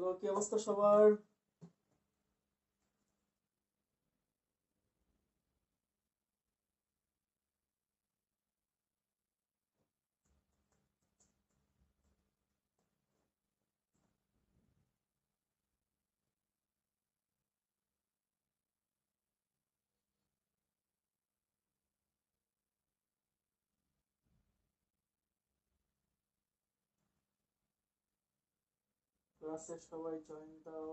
Hello, কি অবস্থা সবার? ক্লাসে সবাই জয়েন দাও।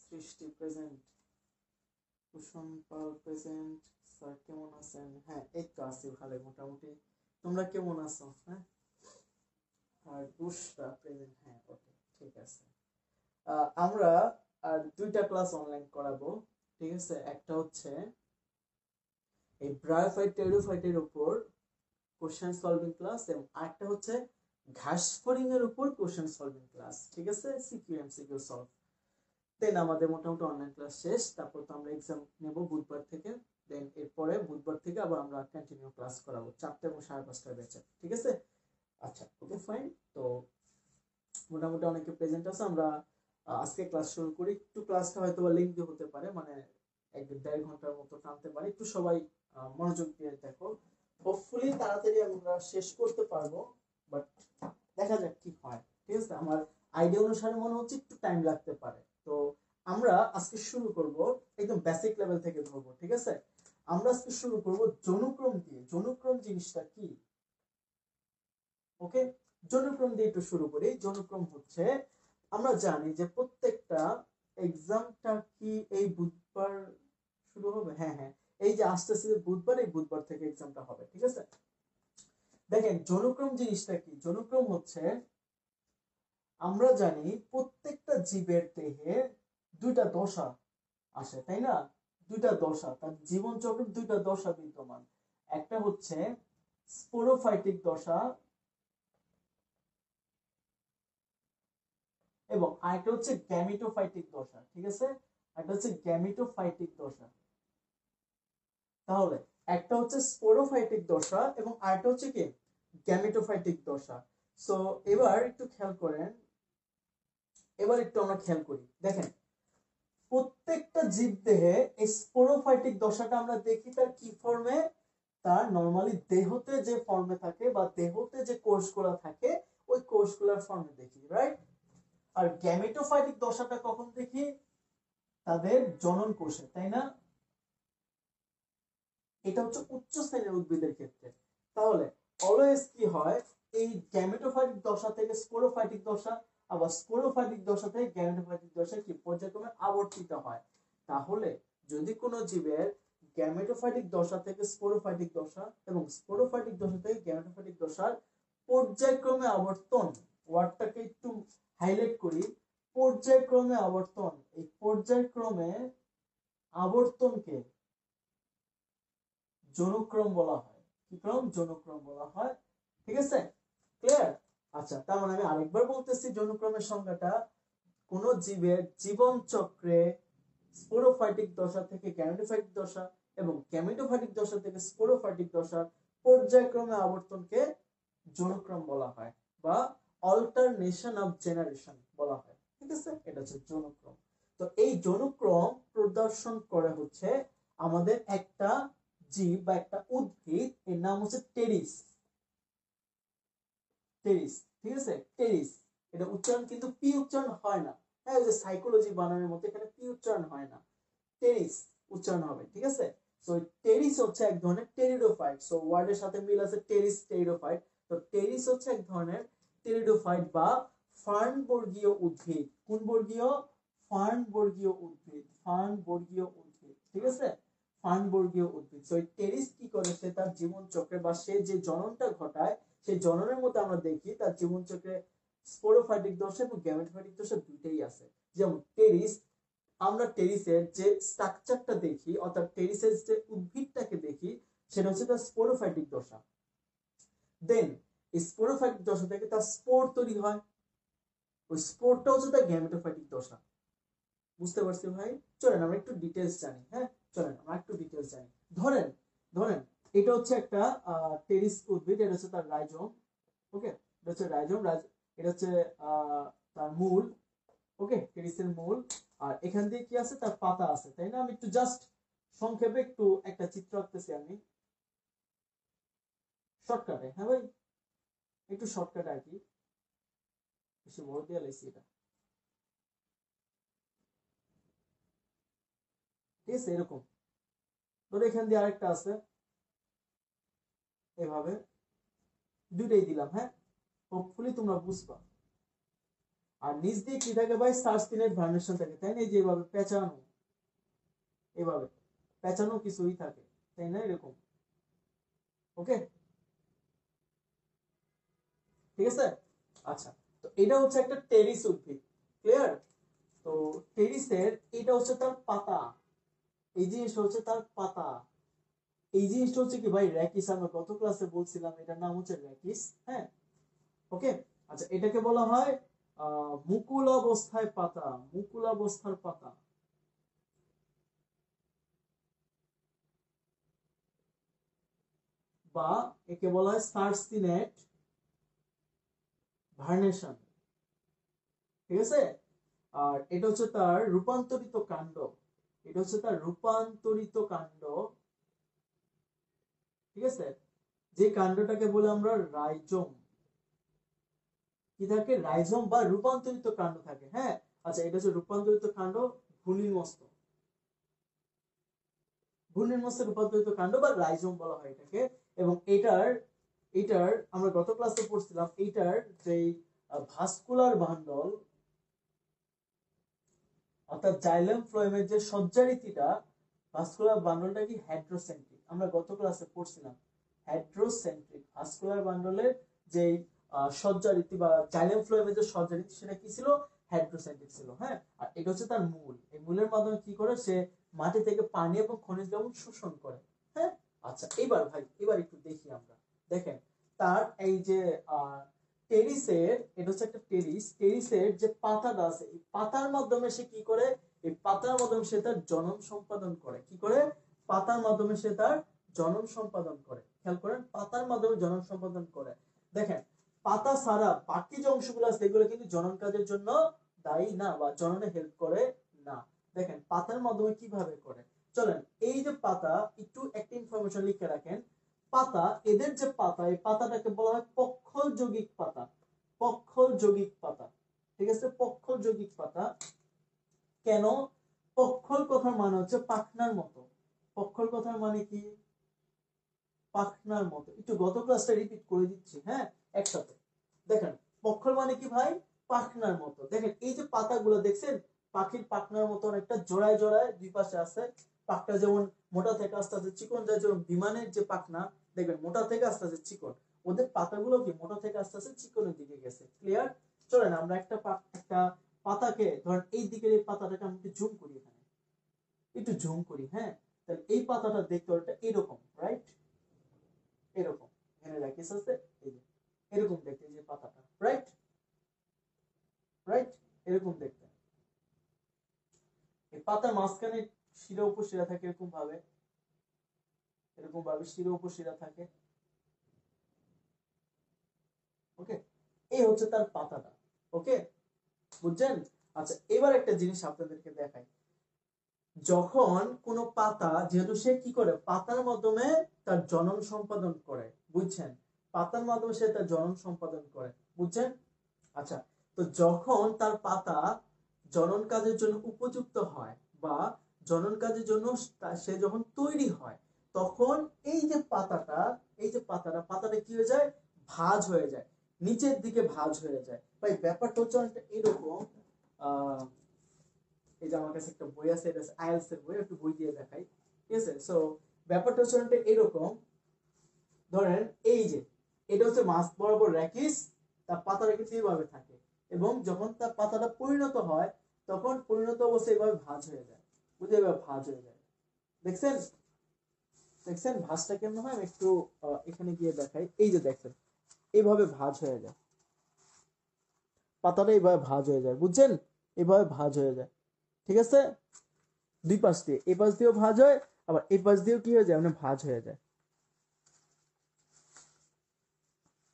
সৃষ্টি প্রেজেন্ট, কুসুম পাল প্রেজেন্ট। স্যার কেমন আছেন? হ্যাঁ, এই তো আছি ভালো মোটামুটি। তোমরা কেমন আছো? হ্যাঁ, আর বুশরা প্রেজেন্ট। হ্যাঁ, ওকে, ঠিক আছে। আমরা আর দুইটা ক্লাস অনলাইন করাবো। ঠিক আছে, একটা হচ্ছে এই ব্রায়োফাইট টেরিডোফাইটের উপর কোশ্চেন সলভিং ক্লাস, এবং আরেকটা হচ্ছে ঘাস ফড়িং এর উপর কোশ্চেন সলভিং ক্লাস। ঠিক আছে, সিকিউ এমসিকিউ সলভ। দেন আমাদের মোটামুটি অনলাইন ক্লাস শেষ। তারপর তো আমরা এক্সাম নেব বুধবার থেকে। দেন এরপরে বুধবার থেকে আবার আমরা কন্টিনিউ ক্লাস করাবো 4টা এবং 5:30টার ব্যাচে। ঠিক আছে, আচ্ছা, ওকে, ফাইন। তো মোটামুটি অনেকে প্রেজেন্ট আছে। আমরা আজকে ক্লাস শুরু করি। একটু ক্লাসটা হয়তো লেন্থি হতে পারে, মানে 1-1.5 ঘন্টার মতো টানতে পারি। একটু সবাই মনোযোগ দিয়ে দেখো। হোপফুলি তাড়াতাড়ি আমরা শেষ করতে পারবো, বাট দেখা যাক কি হয়। ঠিক আছে, আমার আইডিয়া অনুসারে মনে হচ্ছে একটু টাইম লাগতে পারে। তো আমরা আজকে শুরু করব একদম বেসিক লেভেল থেকে ধরবো। ঠিক আছে, আমরা আজকে শুরু করব জনুক্রম দিয়ে। জনুক্রম জিনিসটা কি? ওকে, জনুক্রম দিয়ে একটু শুরু করি। জনুক্রম হচ্ছে, আমরা জানি যে প্রত্যেকটা এক্সামটা কি এই বুধবার শুরু হবে। হ্যাঁ হ্যাঁ, এই যে আসতেছে বুধবার, এই বুধবার থেকে এক্সামটা হবে। ঠিক আছে, দেখেন জনুক্রম জিনিসটা কি। জনুক্রম হচ্ছে, আমরা জানি প্রত্যেকটা জীবের দেহে দুইটা দশা আসে, তাই না? দুইটা দশা, তার জীবন চক্রের দুইটা দশা বিদ্যমান। একটা হচ্ছে স্পোরোফাইটিক দশা, এবং আরেকটা হচ্ছে গ্যামিটোফাইটিক দশা। ঠিক আছে, একটা হচ্ছে গ্যামিটোফাইটিক দশা। তাহলে একটা হচ্ছে স্পোরোফাইটিক দশা এবং আরেকটা হচ্ছে কি গ্যামিটোফাইটিক দশা। সো এবার একটু খেয়াল করেন, এবার একটু আমরা খেয়াল করি। দেখেন প্রত্যেকটা জীব দেহে এই স্পোরোফাইটিক দশাটা আমরা দেখি তার কি ফর্মে। তার নরমালি দেহতে যে ফর্মে থাকে বা দেহতে যে কোষগুলো থাকে ওই কোষগুলোর ফর্মে দেখি, রাইট? আর গ্যামেটোফাইটিক দশাটা কখন দেখি? তাদের জনন কোষে, তাই না? এটা হচ্ছে উচ্চ শ্রেণীর উদ্ভিদের ক্ষেত্রে। তাহলে অলওয়েজ কি হয়, এই গ্যামেটোফাইটিক দশা থেকে স্পোরোফাইটিক দশা, আবার স্পোরোফাইটিক দশা থেকে গ্যামেটোফাইটিক দশা কি পর্যায়ক্রমে আবর্তিত হয়। তাহলে যদি কোনো জীবের গ্যামেটোফাইটিক দশা থেকে স্পোরোফাইটিক দশা এবং স্পোরোফাইটিক দশা থেকে গ্যামেটোফাইটিক দশার পর্যায়ক্রমে আবর্তন, ওয়ার্ডটাকে একটু হাইলাইট করি, পর্যায়ক্রমে আবর্তন, এই পর্যায়ক্রমে আবর্তনকে জনুক্রম বলা হয়। কি ক্রম? জনুক্রম বলা হয়। ঠিক আছে, ক্লিয়ার? আচ্ছা, তার মানে আমি আরেকবার বলতেছি জনুক্রমের সংজ্ঞাটা। কোন জীবের জীবন চক্রে স্পোরোফাইটিক দশা থেকে গ্যামেটোফাইটিক দশা এবং গ্যামেটোফাইটিক দশা থেকে স্পোরোফাইটিক দশার পর্যায়ক্রমে আবর্তনকে জনুক্রম বলা হয়, বা অল্টারনেশন অফ জেনারেশন বলা হয়। ঠিক আছে, এটা হচ্ছে জনুক্রম। তো এই জনুক্রম প্রদর্শন করে হচ্ছে আমাদের একটা জীব বা একটা উদ্ভিদ, এর নাম হচ্ছে টেরিস। টেরিস, ঠিক আছে, টেরিস। এটা উচ্চারণ কিন্তু পি উচ্চারণ হয় না। হ্যাঁ, ওই যে সাইকোলজি বানানোর মতো এখানে পি উচ্চারণ হয় না, টেরিস উচ্চারণ হবে। ঠিক আছে, সো টেরিস হচ্ছে এক ধরনের টেরিডোফাইট। সো ওয়ার্ডের সাথে মিল আছে, টেরিস টেরিডোফাইট। তো টেরিস হচ্ছে এক ধরনের টেরিডোফাইট বা ফার্ন বর্গীয় উদ্ভিদ। কোন বর্গীয়? ফার্ন বর্গীয় উদ্ভিদ। ফার্ন বর্গীয় উদ্ভিদ, ঠিক আছে, ফার্ন বর্গীয় উদ্ভিদ। সো টেরিস কি করে, সে তার জীবন চক্রে বা সে যে জননটা ঘটায় সেই জননের মধ্যে আমরা দেখি তার জীবন চক্রে স্পোরোফাইটিক দশা এবং গ্যামেটোফাইটিক দশা দুইটাই আছে। যেমন টেরিস, আমরা টেরিসের যে স্ট্রাকচারটা দেখি, অর্থাৎ টেরিসের যে উদ্ভিদটাকে দেখি, সেটা হচ্ছে তার স্পোরোফাইটিক দশা। দেন স্পোরোফাইটিক দশা থেকে তার স্পোর তৈরি হয়। ওই স্পোরটা হচ্ছে তার গ্যামেটোফাইটিক দশা। বুঝতে পারছি ভাই? চলেন আমরা একটু ডিটেলস জানি। হ্যাঁ, চলেন আমরা একটু ডিটেলস জানি। ধরেন ধরেন এটা হচ্ছে একটা টেরিস উদ্ভিদ, এটা হচ্ছে তার রাইজোম। ওকে, এটা হচ্ছে রাইজোম, এটা হচ্ছে তার মূল। ওকে, টেরিসের মূল। আর এখান দিয়ে কি আছে, তার পাতা আছে, তাই না? আমি একটু জাস্ট সংক্ষেপে একটু একটা চিত্র আঁকতেছি আমি শর্টকাটে। হ্যাঁ ভাই, একটু শর্টকাটে আর কি, বেশি বড় দিয়ে লাইছি এটা। ঠিক আছে, এরকম ধরো এখান দিয়ে আরেকটা আছে, এভাবে দুইটাই দিলাম। হ্যাঁ, হোপফুলি তোমরা বুঝবা। আর নিচ দিয়ে কি থাকে ভাই, সার্সটিনেট ভার্নেশন থাকে, তাই না? এই যে এভাবে পেঁচানো, এভাবে পেঁচানো কিছুই থাকে, তাই না? এরকম। ওকে, ঠিক আছে। আচ্ছা, তো এটা হচ্ছে একটা টেরিস উদ্ভিদ, ক্লিয়ার? তো টেরিসের এটা হচ্ছে তার পাতা, এই জিনিসটা হচ্ছে তার পাতা। এই জিনিসটা হচ্ছে কি ভাই, র্যাকিস। আমরা গত ক্লাসে বলছিলাম এটার নাম হচ্ছে র্যাকিস। হ্যাঁ, ওকে। আচ্ছা, এটাকে বলা হয় মুকুল অবস্থায় পাতা, মুকুল অবস্থার পাতা, বা একে বলা হয় সার্সিনেট ভার্নেশন। ঠিক আছে। আর এটা হচ্ছে তার রূপান্তরিত কাণ্ড, এটা হচ্ছে তার রূপান্তরিত কাণ্ড। ঠিক আছে, যে কাণ্ডটাকে বলে আমরা রাইজোম। কি থাকে, রাইজোম বা রূপান্তরিত কাণ্ড থাকে। হ্যাঁ, আচ্ছা, এটা হচ্ছে রূপান্তরিত কাণ্ড, ঘূর্ণিমস্ত, ঘূর্ণিমস্ত রূপান্তরিত কাণ্ড বা রাইজোম বলা হয় এটাকে। এবং এটার এটার আমরা গত ক্লাসে পড়ছিলাম, এটার যে ভাস্কুলার বান্ডল অর্থাৎ জাইলেম ফ্লোয়েমের যে সজ্জারীতিটা, ভাস্কুলার বান্ডলটা কি হেড্রোসেন্ট্রিক, আমরা গত ক্লাসে পড়ছিলাম। হেড্রোসেন্ট্রিক ভাস্কুলার বান্ডলের যে সজ্জারীতি বা জাইলেম ফ্লোয়েমের যে সজ্জারীতি, সেটা কি ছিল, হেড্রোসেন্ট্রিক ছিল। হ্যাঁ, আর এটা হচ্ছে তার মূল। এই মূলের মাধ্যমে কি করে, সে মাটি থেকে পানি এবং খনিজ লবণ শোষণ করে। হ্যাঁ, আচ্ছা, এবার ভাই এবার একটু দেখি আমরা। দেখেন, তার এই যে টেরিসের, এটা হচ্ছে একটা টেরিসের যে পাতাটা আছে, এই পাতার মাধ্যমে সে কি করে, এই পাতার মাধ্যমে সে তার জনন সম্পাদন করে। কি করে, পাতার মাধ্যমে সে তার জনন সম্পাদন করে। খেয়াল করেন, পাতার মাধ্যমে জনন সম্পাদন করে। দেখেন, পাতা ছাড়া বাকি যে অংশগুলো আছে এগুলো কিন্তু জনন কাজের জন্য দায়ী না বা জননে হেল্প করে না। দেখেন পাতার মাধ্যমে কিভাবে করে, চলেন এই যে পাতা, একটু একটা ইনফরমেশন লিখে রাখেন। পাতা, এদের যে পাতা, এই পাতাটাকে বলা হয় পক্ষল যৌগিক পাতা, পক্ষল যৌগিক পাতা। ঠিক আছে, পক্ষল যৌগিক পাতা। কেন? পক্ষল কথার মানে হচ্ছে পাখনার মতো। পক্ষল কথার মানে কি, পাখনার মতো। একটু গত ক্লাসটা রিপিট করে দিচ্ছি, হ্যাঁ, একসাথে। দেখেন, পক্ষল মানে কি ভাই, পাখনার মতো। দেখেন এই যে পাতাগুলো দেখছেন, পাখির পাখনার মতো অনেকটা জোড়ায় জোড়ায় দুই পাশে আছে। পাখটা যেমন মোটা থেকে আস্তে আস্তে চিকন যায়, যেমন বিমানের যে পাখনা, দেখবেন মোটা থেকে আস্তে আস্তে চিকন, ওদের পাতাগুলো কি মোটা থেকে আস্তে আস্তে চিকনের দিকে গেছে। ক্লিয়ার? চলেন আমরা একটা পাতাকে ধরেন এই দিকের এই পাতাটাকে আমি একটু জুম করি, এখানে একটু জুম করি। হ্যাঁ, তাহলে এই পাতাটা দেখতে একটা এরকম, রাইট? এরকম, এখানে র্যাকিস আছে, এই যে এরকম দেখতে যে পাতাটা, রাইট? রাইট, এরকম দেখতে। এই পাতার মাঝখানে শিরা উপশিরা থাকে, এরকম ভাবে, এরকম ভাবে শিরা উপশিরা থাকে। ওকে, এই হচ্ছে তার পাতাটা। ওকে, বুঝছেন? আচ্ছা, এবার একটা জিনিস আপনাদেরকে দেখাই। যখন কোনো পাতা, যেহেতু সে কি করে, পাতার মাধ্যমে তার জনন সম্পাদন করে, বুঝছেন? পাতার মাধ্যমে সে তার জনন সম্পাদন করে, বুঝছেন? আচ্ছা, তো যখন তার পাতা জনন কাজের জন্য উপযুক্ত হয় বা জনন কাজের জন্য সে যখন তৈরি হয়, তখন এই যে পাতাটা, এই যে পাতাটা কি হয়ে যায়, ভাঁজ হয়ে যায়, নিচের দিকে ভাঁজ হয়ে যায়। ভাই ব্যাপারটা হচ্ছে অনেকটা এরকম। আহ এই যে আমার কাছে একটা বই আছে, এটা আইএলটিএস এর বই, একটু বই দিয়ে দেখাই। ঠিক আছে, সো ব্যাপারটা হচ্ছে অনেকটা এরকম। ধরেন এই যে এটা হচ্ছে মাছ বরাবর র্যাকিস, তার পাতাটা কিন্তু এইভাবে থাকে, এবং যখন তার পাতাটা পরিণত হয়, তখন পরিণত অবস্থায় এইভাবে ভাঁজ হয়ে যায়। বুঝে, এভাবে ভাঁজ হয়ে যায়। দেখছেন? দেখছেন ভাঁজটা কেমন হয়? আমি একটু এখানে গিয়ে দেখাই। এই যে দেখছেন, এইভাবে ভাঁজ হয়ে যায়। পাতাটা এইভাবে ভাঁজ হয়ে যায়, বুঝছেন? এইভাবে ভাঁজ হয়ে যায়, ঠিক আছে? দুই পাশ দিয়ে, এই পাশ দিয়েও ভাঁজ হয়, আবার এই পাশ দিয়েও কি হয়ে যায়, মানে ভাঁজ হয়ে যায়,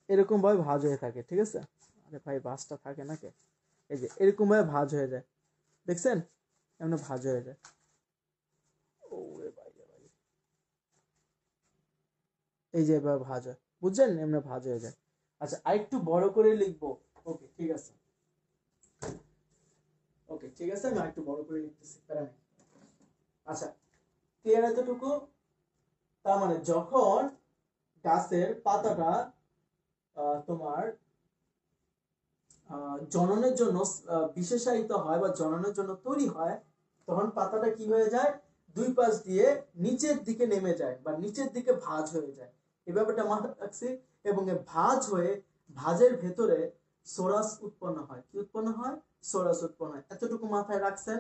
এরকম ভাবে ভাঁজ হয়ে থাকে, ঠিক আছে? আরে ভাই ভাঁজটা থাকে না কে, এই যে এরকম ভাবে ভাঁজ হয়ে যায়, দেখছেন? এমনি ভাঁজ হয়ে যায়। ওরে ভাই রে ভাই, এই যে এভাবে ভাঁজ হয়, বুঝছেন? এমনি ভাঁজ হয়ে যায়। আচ্ছা আরেকটু বড় করে লিখবো, ওকে ঠিক আছে, ওকে ঠিক আছে, আমি আরেকটু বড় করে লিখতেছি, প্যারা নেই। আচ্ছা ক্লিয়ার এতটুকু? তার মানে যখন গাছের পাতাটা তোমার জননের জন্য বিশেষায়িত হয় বা জননের জন্য তৈরি হয়, তখন পাতাটা কি হয়ে যায়, দুই পাশ দিয়ে নিচের দিকে নেমে যায় বা নিচের দিকে ভাঁজ হয়ে যায়, এই ব্যাপারটা মাথায় রাখছি। এবং ভাঁজ হয়ে, ভাঁজের ভেতরে সোরাস উৎপন্ন হয়। কি উৎপন্ন হয়? সোরাস উৎপন্ন হয়। এতটুকু মাথায় রাখছেন?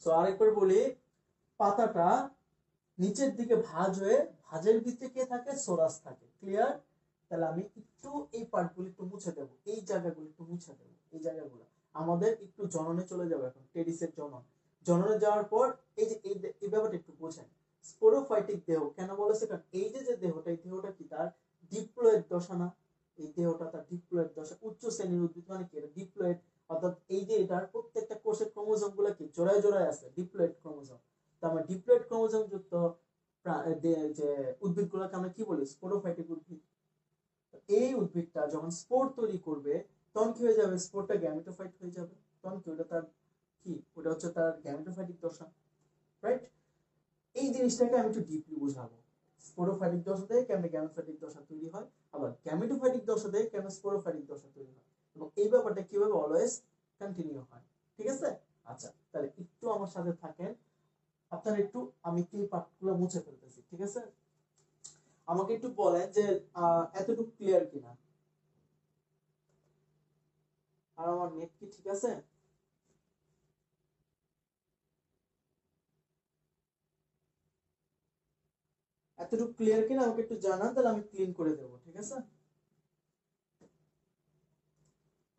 সো আরেকবার বলি, পাতাটা নিচের দিকে ভাঁজ হয়ে, ভাঁজের ভিতরে কে থাকে? সোরাস থাকে। ক্লিয়ার? তাহলে আমি একটু এই পার্টগুলো একটু মুছে দেবো, এই জায়গাগুলো একটু মুছে দেবো, এই জায়গাগুলো আমাদের একটু জননে চলে যাবে। এখন টেরিসের জনন, জননে যাওয়ার পর এই যে এই ব্যাপারটা একটু বোঝেন। স্পোরোফাইটিক দেহ কেন বলেছে? কারণ এই যে দেহটা, এই দেহটা কি তার ডিপ্লয়েড দশা না? এই দেহটা তার ডিপ্লয়েড দশা। উচ্চ শ্রেণীর উদ্ভিদ মানে কি? এটা ডিপ্লয়েড, অর্থাৎ এই যে এটার প্রত্যেকটা কোষের ক্রোমোজোম গুলো কি জোড়ায় জোড়ায় আছে, ডিপ্লয়েড ক্রোমোজোম। তার মানে ডিপ্লয়েড ক্রোমোজোম যুক্ত যে উদ্ভিদগুলোকে আমরা কি বলি? স্পোরোফাইটিক উদ্ভিদ। এই উদ্ভিদটা যখন স্পোর তৈরি করবে, তখন কি হয়ে যাবে? স্পোরটা গ্যামেটোফাইট হয়ে যাবে। তখন কি ওটা তার কি, ওটা হচ্ছে তার গ্যামেটোফাইটিক দশা, রাইট? এই জিনিসটাকে আমি একটু ডিপলি বুঝাবো। স্পোরোফাইটিক দশা থেকে কেন গ্যামেটোফাইটিক দশা তৈরি হয়, আবার গ্যামেটোফাইটিক দশা থেকে কেন স্পোরোফাইটিক দশা তৈরি হয়, এবং এই ব্যাপারটা কিভাবে অলওয়েজ কন্টিনিউ হয়, ঠিক আছে? আচ্ছা তাহলে একটু আমার সাথে থাকেন, আপনারা একটু, আমি কি পার্টগুলো মুছে ফেলতেছি, ঠিক আছে? আমাকে একটু বলেন যে এতটুকু ক্লিয়ার কিনা, আর আমার নেট কি ঠিক আছে? এতটুকু ক্লিয়ার কিনা আমাকে একটু জানান, তাহলে আমি ক্লিন করে দেবো, ঠিক আছে?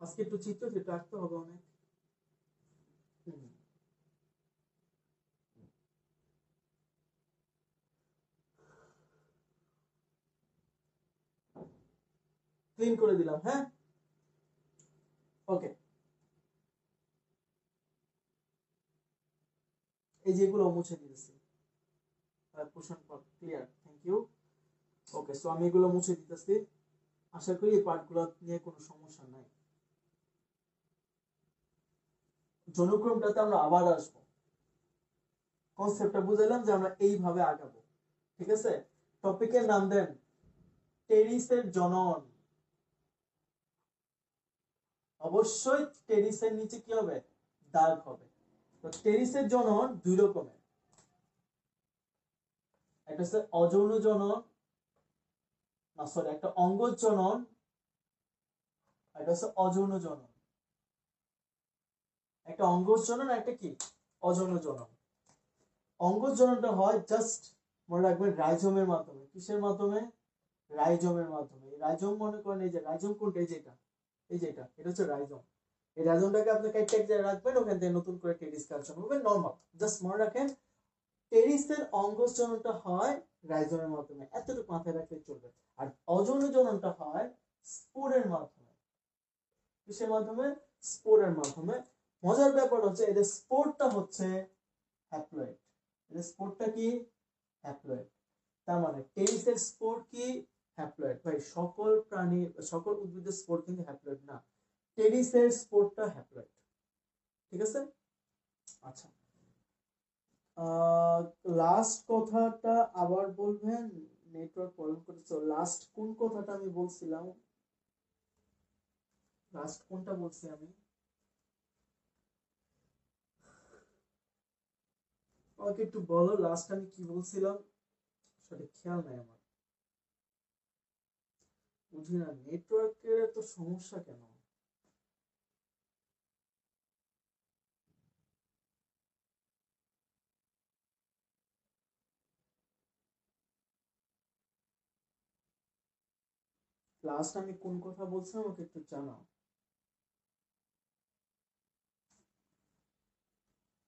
আজকে একটু চিত্র চিত্র আঁকতে হবে অনেক। ক্লিন করে দিলাম, হ্যাঁ, ওকে। এই যে এগুলো মুছে দিতেছি, পোষণ পথ clear, thank you. Okay, so আমি এগুলো মুছে দিতেছি, আশা করি এই পার্টগুলো নিয়ে কোনো সমস্যা নাই। জনুক্রমটাতে আমরা আবার আসবো, কনসেপ্টটা বুঝাইলাম যে আমরা এইভাবে আগাবো, ঠিক আছে? টপিকের নাম দেন টেরিসের জনন। অবশ্যই টেরিসের নিচে কি হবে? দাগ হবে। তো টেরিসের জনন দুই রকমের, একটা হচ্ছে অযৌন জনন, না সরি, একটা অঙ্গজ জনন, একটা হচ্ছে অযৌন জনন। একটা অঙ্গজ জনন, একটা কি? অযৌন জনন। অঙ্গজ জননটা হয় জাস্ট, মনে রাখবেন, রাইজোমের মাধ্যমে। কিসের মাধ্যমে? রাইজোমের মাধ্যমে। রাইজোম মনে করেন, এই যে রাইজোম কোনটা? এই যেটা, এই যেটা, এটা হচ্ছে রাইজোম। এই রাইজোমটাকে আপনি কাটতে এক জায়গায় রাখবেন, ওখান থেকে নতুন করে টেরিস কালচার করবেন, নরমাল। জাস্ট মনে রাখেন, টেরিসের অঙ্গজ জননটা হয় রাইজোমের মাধ্যমে, এতটুকু মাথায় রাখলে চলবে। আর অযৌন জননটা হয় স্পোরের মাধ্যমে। কিসের মাধ্যমে? স্পোরের মাধ্যমে। মজার ব্যাপার হচ্ছে এদের স্পোরটা হচ্ছে হ্যাপ্লয়েড। এদের স্পোরটা কি? হ্যাপ্লয়েড। তার মানে টেরিসের স্পোর কি? হ্যাপ্লয়েড। ভাই সকল প্রাণী, সকল উদ্ভিদের স্পোর কিন্তু হ্যাপ্লয়েড না, টেরিসের স্পোরটা হ্যাপ্লয়েড, ঠিক আছে? আচ্ছা, লাস্ট কথাটা আবার বলবেন, নেটওয়ার্ক প্রবলেম করতেছে। লাস্ট কোন কথাটা আমি বলছিলাম? লাস্ট কোনটা বলছি আমি? আমাকে একটু বলো লাস্ট আমি কি বলছিলাম, সঠিক খেয়াল নাই আমার। বুঝি না, নেটওয়ার্কের তো সমস্যা কেন? লাস্ট আমি কোন কথা বলছিলাম আমাকে একটু জানাও।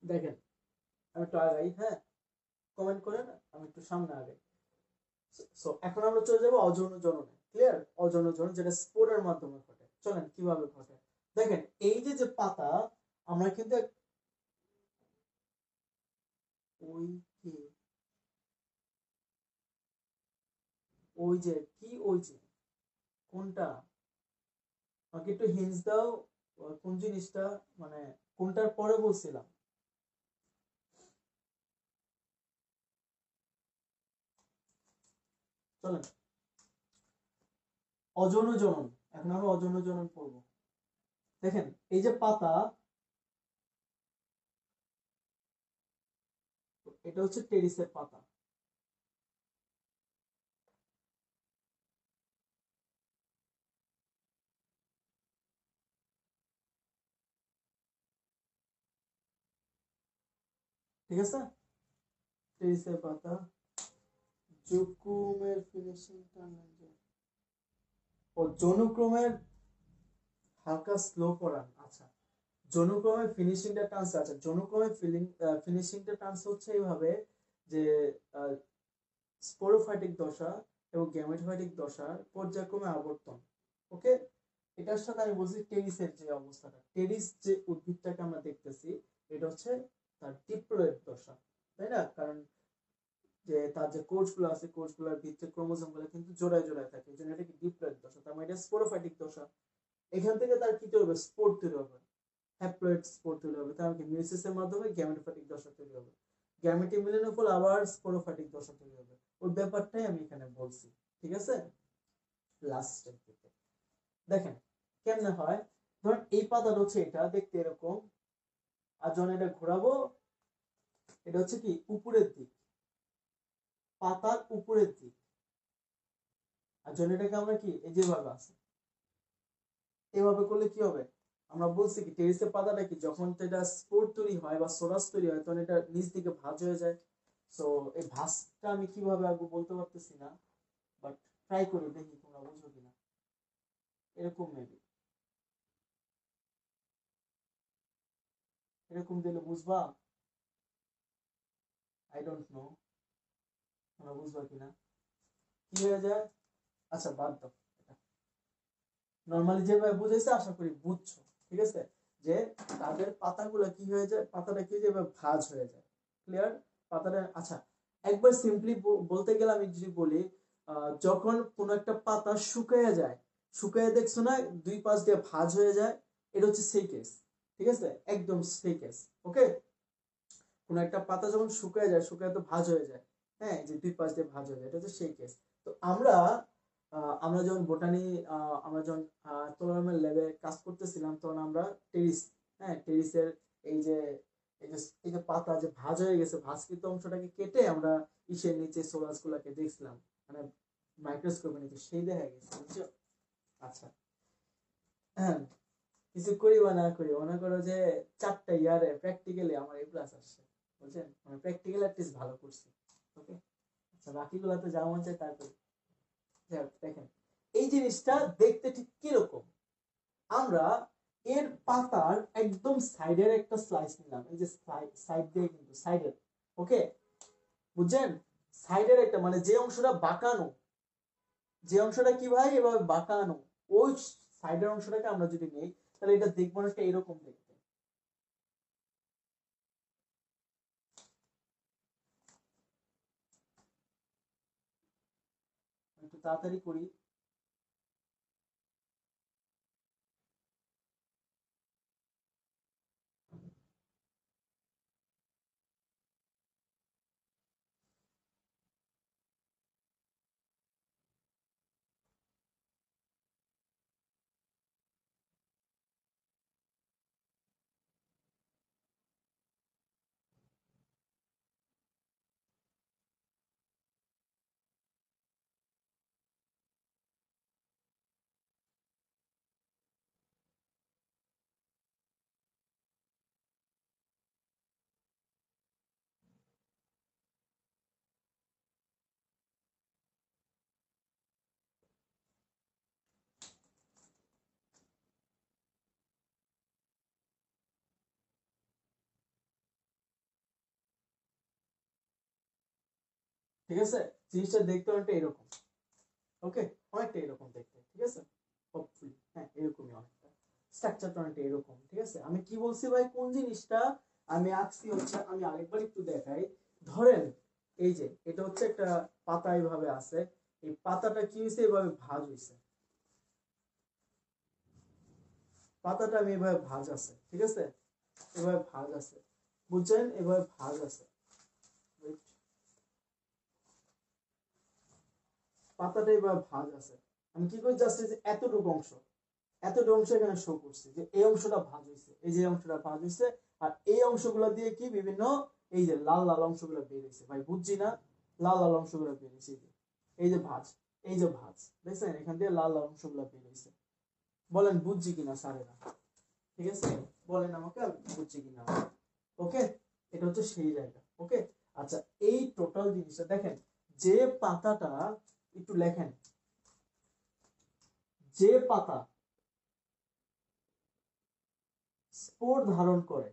দেখেন আমি একটু আগাই, হ্যাঁ, কমেন্ট করেন, আমি একটু সামনে আগাই। সো এখন আমরা চলে যাবো অযৌন জননে। ক্লিয়ার? অযৌন জনন যেটা স্পোরের মাধ্যমে ঘটে। চলেন কিভাবে ঘটে। দেখেন এই যে যে পাতা, আমরা কিন্তু ওই কি ওই যে কি ওই যে কোনটা, আমাকে একটু হিন্টস দাও। কোন জিনিসটা, মানে কোনটার পরে বলছিলাম। চলেন অযৌন জনন, এখন আমরা অযৌন জনন পড়বো। দেখেন এই যে পাতা, এটা হচ্ছে টেরিসের পাতা। ঠিক আছে, টেরিসের পাতা। জুকুমের ফিনিশিংটা, ও যৌনক্রমের হালকা স্লো করান, আচ্ছা। যৌনক্রমের ফিনিশিংটা টানছে, আচ্ছা যৌনক্রমের ফিনিশিংটা টানছে হচ্ছে এইভাবে যে স্পোরোফাইটিক দশা এবং গ্যামেটোফাইটিক দশার পর্যায়ক্রমে আবর্তন। ওকে, এটার সাথে আমি বলছি টেরিসের যে অবস্থাটা, টেরিস যে উদ্ভিদটাকে আমরা দেখতেছি, এটা হচ্ছে তার ডিপ্লয়েড দশা, তাই না? কারণ যে তার যে কোষ গুলো আছে, কোষ গুলোর ভিতরে ক্রোমোজোম গুলো কিন্তু জোড়ায় জোড়ায় থাকে, এই জন্য এটা কি ডিপ্লয়েড দশা, তার মানে এটা স্পোরোফাইটিক দশা। এখান থেকে তার কি তৈরি হবে, স্পোর তৈরি হবে, হ্যাপ্লয়েড স্পোর তৈরি হবে, তার কি মিউসিসের মাধ্যমে গ্যামেটোফাইটিক দশা তৈরি হবে, গ্যামেটি মিলনের ফলে আবার স্পোরোফাইটিক দশা তৈরি হবে। ওই ব্যাপারটাই আমি এখানে বলছি, ঠিক আছে? লাস্টের দিকে দেখেন কেমনে হয়। ধরেন এই পাতাটা হচ্ছে এটা দেখতে এরকম, আর যখন এটা ঘোরাবো, এটা হচ্ছে কি উপরের দিক, পাতার উপরের দিক। আর যখন এটাকে আমরা কি এই যেভাবে আছে, এভাবে করলে কি হবে, আমরা বলছি কি টেরিসের পাতাটা কি যখন এটা স্পোর তৈরি হয় বা সোরাস তৈরি হয়, তখন এটা নিচ দিকে ভাঁজ হয়ে যায়। সো এই ভাঁজটা আমি কিভাবে আগে বলতে পারতেছি না, বাট ট্রাই করে দেখি তোমরা বুঝো কিনা। এরকম মেবি, এরকম দিলে বুঝবা, আই ডোন্ট নো তোমরা বুঝবা কিনা। কি হয়ে যায়, আচ্ছা বাদ দাও, নর্মালি যেভাবে বুঝেছে আশা করি বুঝছো। ঠিক আছে, যে তাদের পাতাগুলো কি হয়ে যায়, পাতাটা কি হয়ে যায়, ভাঁজ হয়ে যায়। ক্লিয়ার? পাতাটা, আচ্ছা একবার সিম্পলি বলতে গেলে আমি যদি বলি, যখন কোন একটা পাতা শুকিয়ে যায়, শুকিয়ে দেখছো না দুই পাশ দিয়ে ভাঁজ হয়ে যায়, এটা হচ্ছে সেই কেস। ঠিক আছে, একদম সেই কেস। ওকে, কোন একটা পাতা যখন শুকিয়ে যায়, শুকিয়ে তো ভাঁজ হয়ে যায়, হ্যাঁ, যে দুই পাশ দিয়ে ভাঁজ হয়ে যায়, এটা হচ্ছে সেই কেস। তো আমরা যখন বোটানি, আমরা যখন তোলামের ল্যাবে কাজ করতেছিলাম, তখন আমরা টেরিস, হ্যাঁ টেরিসের এই যে এই যে পাতা যে ভাঁজ হয়ে গেছে, ভাঁজকৃত অংশটাকে কেটে আমরা ইসের নিচে সোলাস গুলাকে দেখছিলাম, মানে মাইক্রোস্কোপের নিচে, সেই দেখা গেছে, বুঝছো? আচ্ছা, হ্যাঁ, কিছু করি বা না করি, মনে করো যে 4টা ইয়ারে প্র্যাকটিক্যালি আমার এ প্লাস আসছে, বুঝছেন? মানে প্র্যাকটিক্যাল অ্যাটলিস্ট ভালো করছি। ওকে, আচ্ছা বাকিগুলো তো যা মন চায় তাই করি। দেখেন এই জিনিসটা দেখতে ঠিক কিরকম, আমরা এর পাতার একদম সাইডের একটা স্লাইস নিলাম, এই যে সাইড দিয়ে কিন্তু সাইডের, ওকে, বুঝছেন? সাইডের একটা মানে যে অংশটা বাঁকানো, যে অংশটা কি ভাই এভাবে বাঁকানো, ওই সাইডের অংশটাকে আমরা যদি নেই, তাহলে এটা দেখবো না এরকম দেখতে। একটু তাড়াতাড়ি করি। ঠিক আছে, জিনিসটা দেখতে অনেকটা এরকম, ওকে, অনেকটা এরকম দেখতে, ঠিক আছে, হোপফুলি হ্যাঁ এরকমই অনেকটা, স্ট্রাকচারটা অনেকটা এরকম, ঠিক আছে। আমি কি বলছি ভাই, কোন জিনিসটা আমি আঁকছি হচ্ছে, আমি আরেকবার একটু দেখাই। ধরেন এই যে এটা হচ্ছে একটা পাতা এইভাবে আছে, এই পাতাটা কি হয়েছে, এভাবে ভাঁজ হয়েছে, পাতাটা আমি এভাবে ভাঁজ আছে, ঠিক আছে, এভাবে ভাঁজ আছে, বুঝছেন, এভাবে ভাঁজ আছে, পাতাটা এভাবে ভাঁজ আছে। আমি কি করি, জাস্ট যে এতটুকু অংশ, এতটুকু অংশ এখানে শো করছে যে এই অংশটা ভাঁজ হয়েছে, এই যে অংশটা ভাঁজ হয়েছে, আর এই অংশগুলো দিয়ে কি বিভিন্ন, এই যে লাল লাল অংশগুলো বের হয়েছে, ভাই বুঝছি না, লাল লাল অংশগুলো বের হয়েছে, এই যে ভাঁজ, এই যে ভাঁজ দেখছেন, এখান দিয়ে লাল লাল অংশগুলো বের হয়েছে, বলেন বুঝছি কিনা স্যারেরা, ঠিক আছে, বলেন আমাকে বুঝছি কিনা, ওকে, এটা হচ্ছে সেই জায়গা, ওকে। আচ্ছা, এই টোটাল জিনিসটা দেখেন, যে পাতাটা, একটু লেখেন, যে পাতা স্পোর ধারণ করে,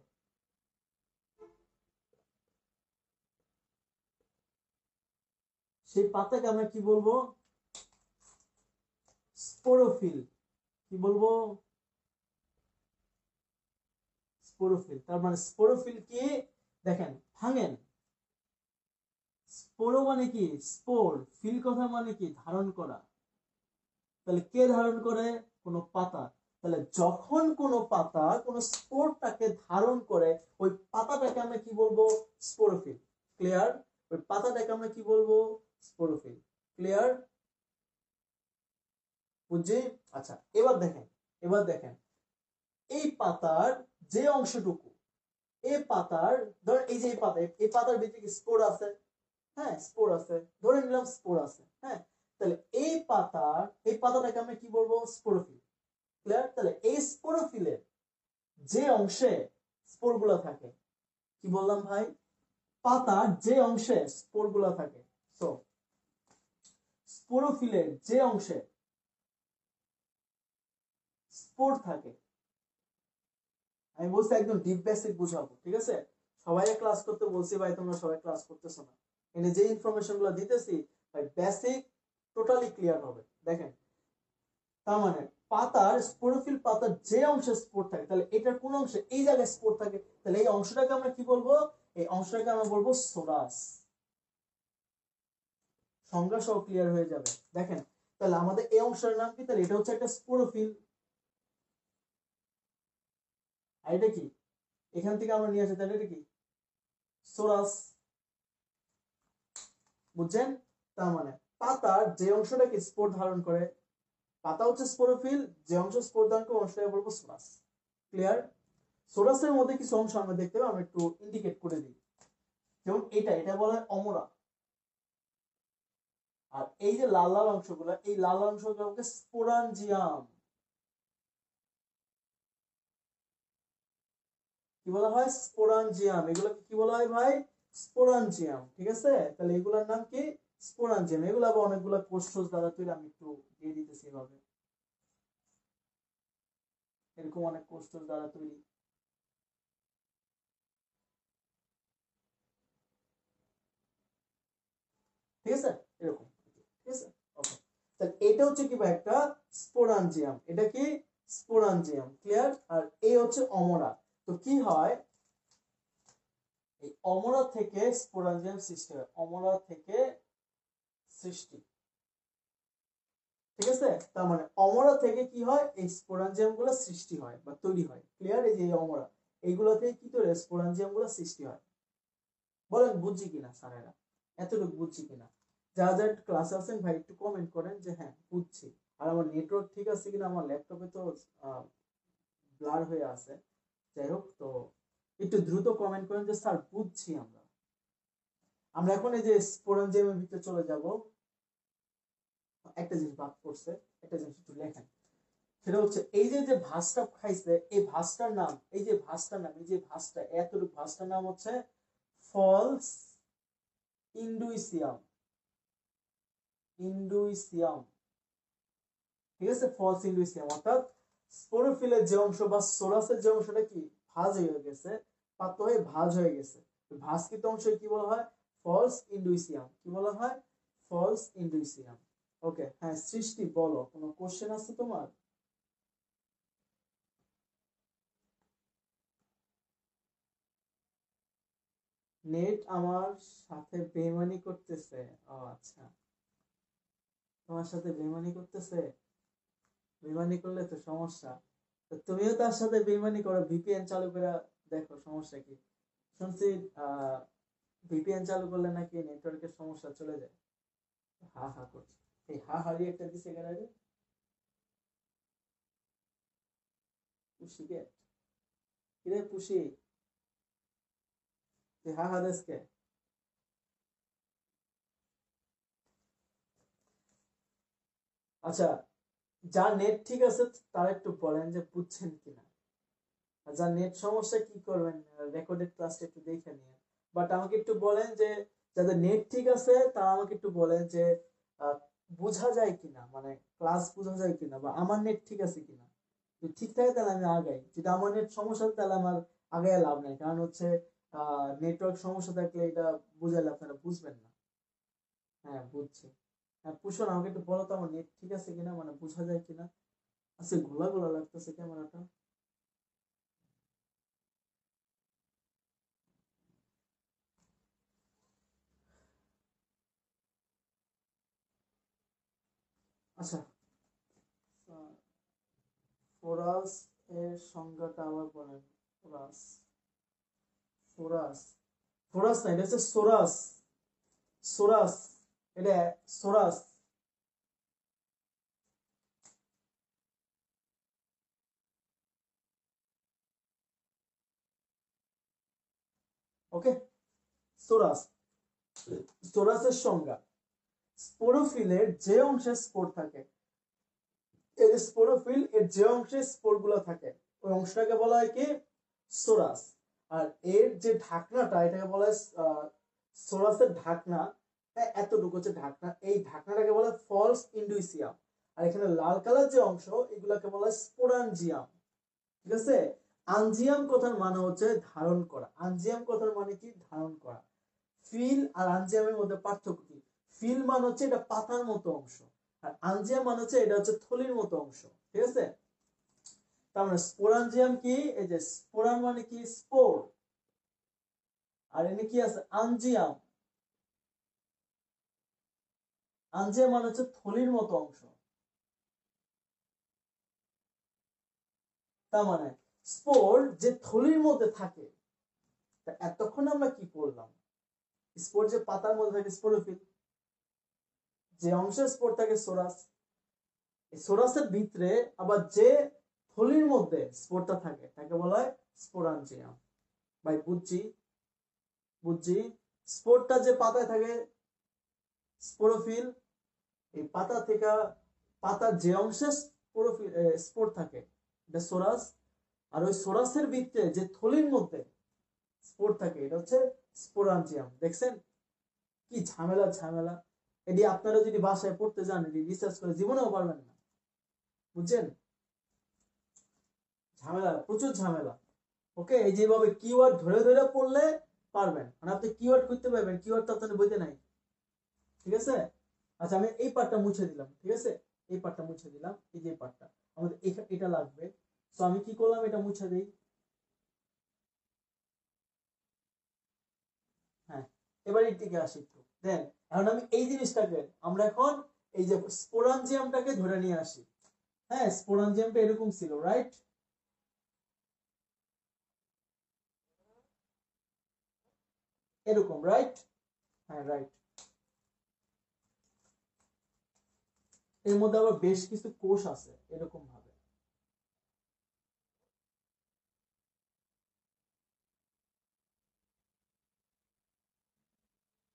সেই পাতাকে আমরা কি বলবো, স্পোরোফিল, কি বলবো, স্পোরোফিল। তার মানে স্পোরোফিল কি, দেখেন ভাঙেন, স্পোরো মানে কি স্পোর, ফিল কথা মানে কি ধারণ করা, তাহলে কে ধারণ করে, কোন পাতা, তাহলে যখন কোন পাতা কোন স্পোরটাকে ধারণ করে, ওই পাতাটাকে আমরা কি বলবো, স্পোরোফিল, ক্লিয়ার, ওই পাতাটাকে আমরা কি বলবো, স্পোরোফিল, ক্লিয়ার, বুঝছি। আচ্ছা এবার দেখেন, এবার দেখেন এই পাতার যে অংশটুকু, এই পাতার, ধর এই যে এই পাতা, এই পাতার ভিতরে স্পোর আছে, হ্যাঁ স্পোর আছে, ধরে নিলাম স্পোর আছে, হ্যাঁ, তাহলে এই পাতার, এই পাতাটাকে আমরা কি বলবো, স্পোরোফিল, ক্লিয়ার। তাহলে এই স্পোরোফিলের যে অংশে স্পোর গুলা থাকে, কি বললাম ভাই, পাতার যে অংশে স্পোর গুলা থাকে, সো স্পোরোফিলের যে অংশে স্পোর থাকে, আমি বলছি একদম ডিপ বেসিক বুঝাবো, ঠিক আছে, সবাই ক্লাস করতে বলছি ভাই, তোমরা সবাই ক্লাস করতেছো না, এনে যে ইনফরমেশন গুলো দিতেছি ভাই বেসিক টোটালি ক্লিয়ার হবে। দেখেন, তার মানে পাতার স্পোরোফিল, পাতার যে অংশে স্পোর থাকে, তাহলে এটার কোন অংশে এই জায়গায় স্পোর থাকে, তাহলে এই অংশটাকে আমরা কি বলবো, এই অংশটাকে আমরা বলবো সোরাস, সংজ্ঞা সহ ক্লিয়ার হয়ে যাবে। দেখেন তাহলে আমাদের এই অংশের নাম কি, তাহলে এটা হচ্ছে একটা স্পোরোফিল, আর এটা কি, এখান থেকে আমরা নিয়ে আসি, তাহলে এটা কি, সোরাস, বুঝছেন। তার মানে পাতার যে অংশটাকে স্পোর ধারণ করে, পাতা হচ্ছে স্পোরোফিল, যে অংশ স্পোর ধারণ করে অংশটাকে বলবো সোরাস, ক্লিয়ার। সোরাসের মধ্যে কিছু অংশ আমরা দেখতে পাবো, আমরা একটু ইন্ডিকেট করে দিই, যেমন এটা, এটা বলা হয় অমরা, আর এই যে লাল লাল অংশগুলো, এই লাল লাল অংশগুলোকে স্পোরাঞ্জিয়াম, কি বলা হয়, স্পোরাঞ্জিয়াম, এগুলোকে কি বলা হয় ভাই, স্পোরাঞ্জিয়াম, ঠিক আছে। তাহলে এগুলোর নাম কি, স্পোরাঞ্জিয়াম, এগুলো আবার অনেকগুলো কোষ দ্বারা তৈরি, আমি একটু দিয়ে দিতেছি এভাবে, এরকম অনেক কোষ দ্বারা তৈরি, ঠিক আছে, এরকম, ঠিক আছে, ওকে। তাহলে এটা হচ্ছে কি ভাই, একটা স্পোরাঞ্জিয়াম, এটা কি স্পোরাঞ্জিয়াম, ক্লিয়ার। আর এই হচ্ছে অমরা, তো কি হয়, এই অমরা থেকে স্পোরাঞ্জিয়াম সৃষ্টি হয়, অমরা থেকে সৃষ্টি, ঠিক আছে। তার মানে অমরা থেকে কি হয়, এই স্পোরাঞ্জিয়াম গুলো সৃষ্টি হয় বা তৈরি হয়, ক্লিয়ার। এই যে অমরা, এইগুলোতে কি তৈরি, স্পোরাঞ্জিয়াম গুলো সৃষ্টি হয়, বলেন বুঝছি কিনা স্যারেরা, এতটুকু বুঝছি কিনা, যারা যারা ক্লাসে আছেন ভাই একটু কমেন্ট করেন যে হ্যাঁ বুঝছি। আর আমার নেটওয়ার্ক ঠিক আছে কিনা, আমার ল্যাপটপে তো ব্লার হয়ে আছে, যাই হোক, তো একটু দ্রুত কমেন্ট করেন যে স্যার বুঝছি আমরা। আমরা এখন এই যে স্পোরাঞ্জিয়ামের ভিতরে চলে যাব, একটা জিনিস বাদ করছে, একটা জিনিস একটু লেখেন, সেটা হচ্ছে এই যে যে ভাঁজটা খাইছে, এই ভাঁজটার নাম, এই যে ভাঁজটার নাম, এই যে ভাঁজটা, এতটুকু ভাঁজটার নাম হচ্ছে ফলস ইন্ডুইসিয়াম, ইন্ডুইসিয়াম, ঠিক আছে, ফলস ইন্ডুইসিয়াম, অর্থাৎ স্পোরোফিলের যে অংশ বা সোরাসের যে অংশটা কি ভাঁজ হয়ে গেছে, পাত্র হয়ে ভাঁজ হয়ে গেছে, ভাঁজকৃত অংশ কি বলা হয়, ফলস ইন্ডুইসিয়াম কি বলা হয়? ফলস ইন্ডুইসিয়াম। ওকে, হ্যাঁ সৃষ্টি বলো, কোনো কোশ্চেন আছে তোমার? নেট আমার সাথে বেইমানি করতেছে? ও আচ্ছা, তোমার সাথে বেইমানি করতেছে? বেইমানি করলে তো সমস্যা। তো তুমিও তার সাথে বেইমানি করো, ভিপিএন চালু করে দেখো, সমস্যা কি? শুনছি ভিপিএন চালু করলে নাকি নেটওয়ার্কের সমস্যা চলে যায়। হা হা করছে, এই হা হারি একটা দিছে কেন রে? পুষি কে? কিরে পুষি, তুই হা হা দেশকে? আচ্ছা, যার নেট ঠিক আছে তার একটু বলেন যে বুঝছেন কিনা। আর যার নেট সমস্যা কি করবেন, রেকর্ডেড ক্লাসটা একটু দেখে নিন। বাট আমাকে একটু বলেন যে যাদের নেট ঠিক আছে তারা আমাকে একটু বলেন যে আহ, বোঝা যায় কিনা, মানে ক্লাস বোঝা যায় কিনা, বা আমার নেট ঠিক আছে কিনা। যদি ঠিক থাকে তাহলে আমি আগাই, যদি আমার নেট সমস্যা থাকে তাহলে আমার আগায় লাভ নেই, কারণ হচ্ছে নেটওয়ার্ক সমস্যা থাকলে এটা বুঝাইলে আপনারা বুঝবেন না। হ্যাঁ বুঝছি। হ্যাঁ পুষুন, আমাকে একটু বলো তো আমার নেট ঠিক আছে কিনা, মানে বোঝা যায় কিনা। আচ্ছা, ঘোলা ঘোলা লাগতেছে ক্যামেরাটা। আচ্ছা, ফোরাস এর সংজ্ঞাটা আবার বলেন। ফোরাস, ফোরাস, ফোরাস না, এটা হচ্ছে সোরাস। সোরাস, এটা সোরাস। ওকে, সোরাস। সোরাসের সংজ্ঞা, স্পোরোফিলের যে অংশে স্পোর থাকে, এই যে স্পোরোফিল এর যে অংশে স্পোর গুলো থাকে ওই অংশটাকে বলা হয় কি? সোরাস। আর এর যে ঢাকনাটা এটাকে বলা হয় সোরাসের ঢাকনা। হ্যাঁ, এতটুকু হচ্ছে ঢাকনা, এই ঢাকনাটাকে বলা হয় ফলস ইন্ডুইসিয়াম। আর এখানে লাল কালার যে অংশ এগুলাকে বলা হয় স্পোরাঞ্জিয়াম। ঠিক আছে? আনজিয়াম কথার মানে হচ্ছে ধারণ করা। আনজিয়াম কথার মানে কি? ধারণ করা। ফিল আর আনজিয়ামের মধ্যে পার্থক্য কি? ফিল মানে হচ্ছে এটা পাতার মতো অংশ, আর আনজিয়াম মানে হচ্ছে এটা হচ্ছে থলির মতো অংশ। ঠিক আছে? তার মানে স্পোরাঞ্জিয়াম কি? এই যে স্পোরান মানে কি? স্পোর। আর এনে কি আছে? আনজিয়াম। আনজিয়াম মানে হচ্ছে থলির মতো অংশ। তার মানে স্পোর যে থলির মধ্যে থাকে। এতক্ষণ আমরা কি করলাম? স্পোর যে পাতার মধ্যে থাকে স্পোরোফিল, যে অংশে স্পোর থাকে সোরাস, সোরাসের ভিতরে আবার যে থলির মধ্যে স্পোরটা থাকে তাকে বলা হয় স্পোরাঞ্জিয়াম। ভাই বুঝছি, বুঝছি। স্পোরটা যে পাতায় থাকে স্পোরোফিল, এই পাতা থেকে পাতার যে অংশে স্পোরোফিল স্পোর থাকে এটা সোরাস। আর ওই সোরাসের ভিতরে যে থলির মধ্যে স্পোর থাকে এটা হচ্ছে স্পোরাঞ্জিয়াম। দেখছেন কি ঝামেলা ঝামেলা? এটি আপনারা যদি বাসায় পড়তে যান, এটি রিসার্চ করে জীবনেও পারবেন না। বুঝছেন? ঝামেলা, প্রচুর ঝামেলা। ওকে, এই যেভাবে কিওয়ার্ড ধরে ধরে পড়লে পারবেন, মানে আপনি কিওয়ার্ড করতে পারবেন, কিওয়ার্ড তো আপনার বইতে নাই। ঠিক আছে? আচ্ছা, আমি এই পার্টটা মুছে দিলাম। ঠিক আছে, এই পার্টটা মুছে দিলাম, এই যে পার্টটা আমাদের এটা লাগবে। তো আমি কি করলাম, এটা মুছে দিই। হ্যাঁ, এবার এই দিকে আসি একটু। দেন এখন আমি এই জিনিসটাকে আমরা এখন এই যে স্পোরাঞ্জিয়ামটাকে ধরে নিয়ে আসি। হ্যাঁ, স্পোরাঞ্জিয়ামটা এরকম ছিল, রাইট? এরকম, রাইট? হ্যাঁ, রাইট। এর মধ্যে আবার বেশ কিছু কোষ আছে এরকম ভাবে।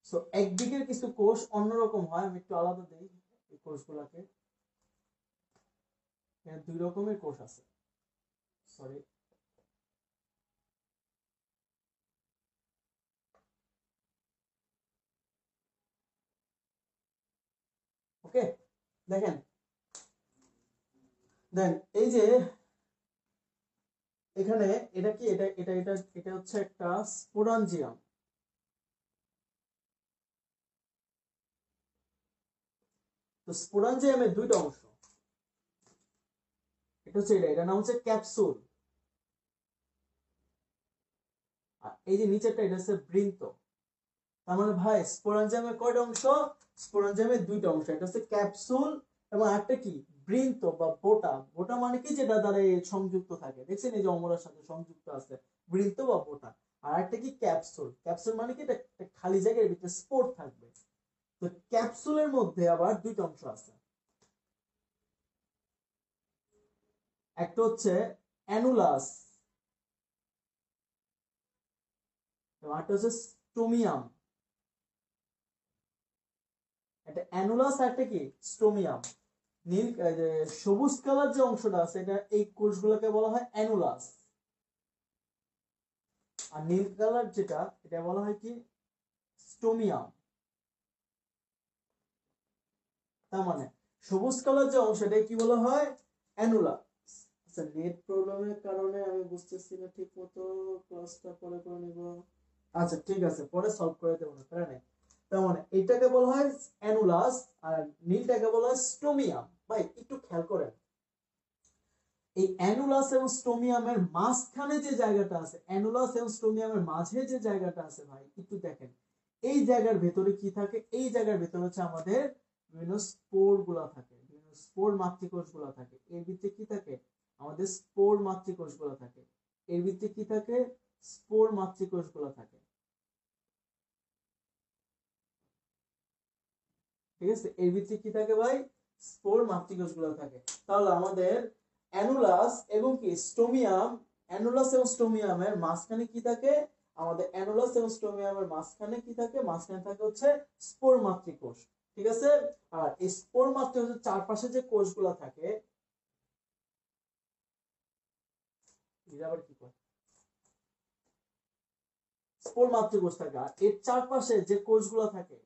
সো একদিকের কিছু কোষ অন্যরকম হয়, আমি একটু আলাদা দিই এই কোষগুলোকে। এখানে দুই রকমের কোষ আছে, সরি। ওকে, দেখেন, দেন এই যে এখানে এটা কি, এটা এটা এটা এটা হচ্ছে একটা স্পোরাঞ্জিয়াম। তো স্পোরাঞ্জিয়ামের দুইটা অংশ, এটা হচ্ছে এটার নাম হচ্ছে ক্যাপসুল, আর এই যে নিচেরটা এটা হচ্ছে বৃন্ত। তার মানে ভাই স্পোরাঞ্জিয়ামের কয়টা অংশ? স্পোরাঞ্জিয়ামের দুইটা অংশ, একটা হচ্ছে ক্যাপসুল এবং একটা কি বৃন্ত বা বোটা। বোটা মানে কি যেটা দ্বারা সংযুক্ত থাকে, দেখছেন এই যে অমরার সাথে সংযুক্ত আছে, বৃন্ত বা বোটা। আর একটা কি ক্যাপসুল, ক্যাপসুল মানে কি এটা খালি জায়গার ভিতরে স্পোর থাকবে। তো ক্যাপসুলের মধ্যে আবার দুইটা অংশ আছে, একটা হচ্ছে অ্যানুলাস এবং একটা হচ্ছে স্টোমিয়াম। একটা অ্যানুলাস আর একটা কি স্টোমিয়াম। নীল সবুজ কালার যে অংশটা আছে এটা, এই কোষগুলোকে বলা হয় অ্যানুলাস, আর নীল কালার যেটা এটা বলা হয় কি স্টোমিয়াম। তার মানে সবুজ কালার যে অংশটা কি বলা হয় অ্যানুলাস। আচ্ছা নেট প্রবলেমের কারণে আমি বুঝতেছি না ঠিক মতো, ক্লাসটা পরে করে নিব। আচ্ছা ঠিক আছে, পরে সলভ করে দেবো না, তাই না? তার মানে এটাকে বলা হয় অ্যানুলাস আর নীলটাকে বলা হয় স্টোমিয়াম। ভাই একটু খেয়াল করেন, এই অ্যানুলাস এবং স্টোমিয়ামের মাঝখানে যে জায়গাটা আছে, অ্যানুলাস এবং স্টোমিয়ামের মাঝে যে জায়গাটা আছে ভাই একটু দেখেন, এই জায়গার ভেতরে কি থাকে? এই জায়গার ভেতরে হচ্ছে আমাদের বিভিন্ন স্পোর গুলা থাকে, বিভিন্ন স্পোর মাতৃকোষ গুলা থাকে। এর ভিতরে কি থাকে? আমাদের স্পোর মাতৃকোষ গুলা থাকে। এর ভিতরে কি থাকে? স্পোর মাতৃকোষ গুলা থাকে। ঠিক আছে, এর ভিতরে কি থাকে ভাই? স্পোর মাতৃকোষ গুলা থাকে। তাহলে আমাদের অ্যানুলাস এবং কি স্টোমিয়াম, অ্যানুলাস এবং স্টোমিয়ামের মাঝখানে কি থাকে? আমাদের অ্যানুলাস এবং স্টোমিয়ামের মাঝখানে কি থাকে? মাঝখানে থাকে হচ্ছে স্পোর মাতৃকোষ। ঠিক আছে, আর এই স্পোর মাতৃকোষের চারপাশে যে কোষগুলো থাকে, আবার কি কয় স্পোর মাতৃকোষ থাকে, আর এর চারপাশে যে কোষগুলো থাকে,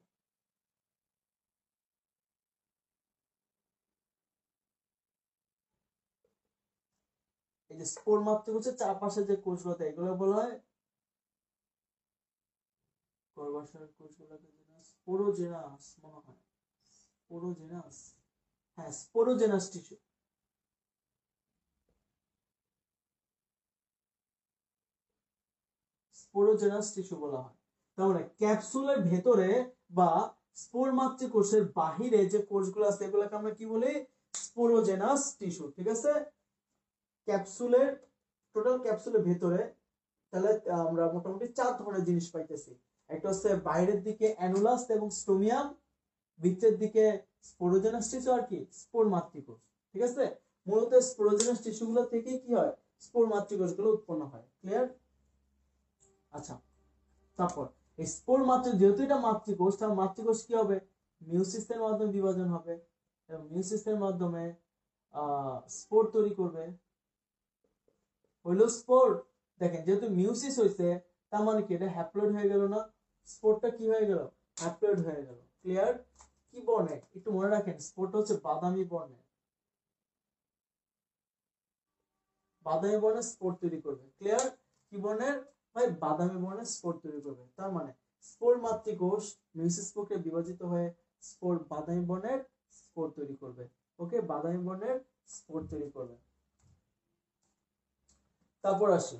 এই যে স্পোর মাতৃকোষের চারপাশে যে কোষগুলো থাকে এগুলো বলা হয় গর্ভাশয়ের কোষগুলোকে স্পোরোজেনাস মনে হয়, স্পোরোজেনাস, হ্যাঁ স্পোরোজেনাস টিস্যু। স্পোরোজেনাস টিস্যু বলা হয়। তাহলে ক্যাপসুলের ভেতরে বা স্পোর মাতৃকোষের বাহিরে যে কোষগুলো আছে এগুলোকে আমরা কি বলি? Sporogenous tissue. ঠিক আছে, ক্যাপসুলের টোটাল ক্যাপসুলের ভেতরে তাহলে আমরা মোটামুটি চার ধরনের জিনিস পাইতেছি। একটা হচ্ছে বাইরের দিকে অ্যানুলাস এবং স্টোমিয়াম, ভিতরের দিকে স্পোরোজেনাস টিস্যু আর কি স্পোর মাতৃকোষ। ঠিক আছে, মূলত স্পোরোজেনাস টিস্যু গুলো থেকেই কি হয়? স্পোর মাতৃকোষ গুলো উৎপন্ন হয়। ক্লিয়ার? আচ্ছা, তারপর এই স্পোর যেহেতু এটা মাতৃকোষ, তার মাতৃকোষ কি হবে? মিউসিসের মাধ্যমে বিভাজন হবে এবং মিউসিসের মাধ্যমে স্পোর তৈরি করবে। হইলো স্পোর। দেখেন যেহেতু মিউসিস হইছে, তার মানে কি এটা হ্যাপ্লয়েড হয়ে গেল না? স্পোরটা কি হয়ে গেল? হ্যাপ্লয়েড হয়ে গেল। ক্লিয়ার? কি বর্ণের একটু মনে রাখেন, স্পোরটা হচ্ছে বাদামি বর্ণের, বাদামি বর্ণের স্পোর তৈরি করবে। ক্লিয়ার? কি বর্ণের ভাই? বাদামি বর্ণের স্পোর তৈরি করবে। তার মানে স্পোর মাতৃকোষ মিউসিস প্রক্রিয়ায় বিভাজিত হয়ে স্পোর বাদামি বর্ণের স্পোর তৈরি করবে। ওকে, বাদামি বর্ণের স্পোর তৈরি করবে। তারপর আসি,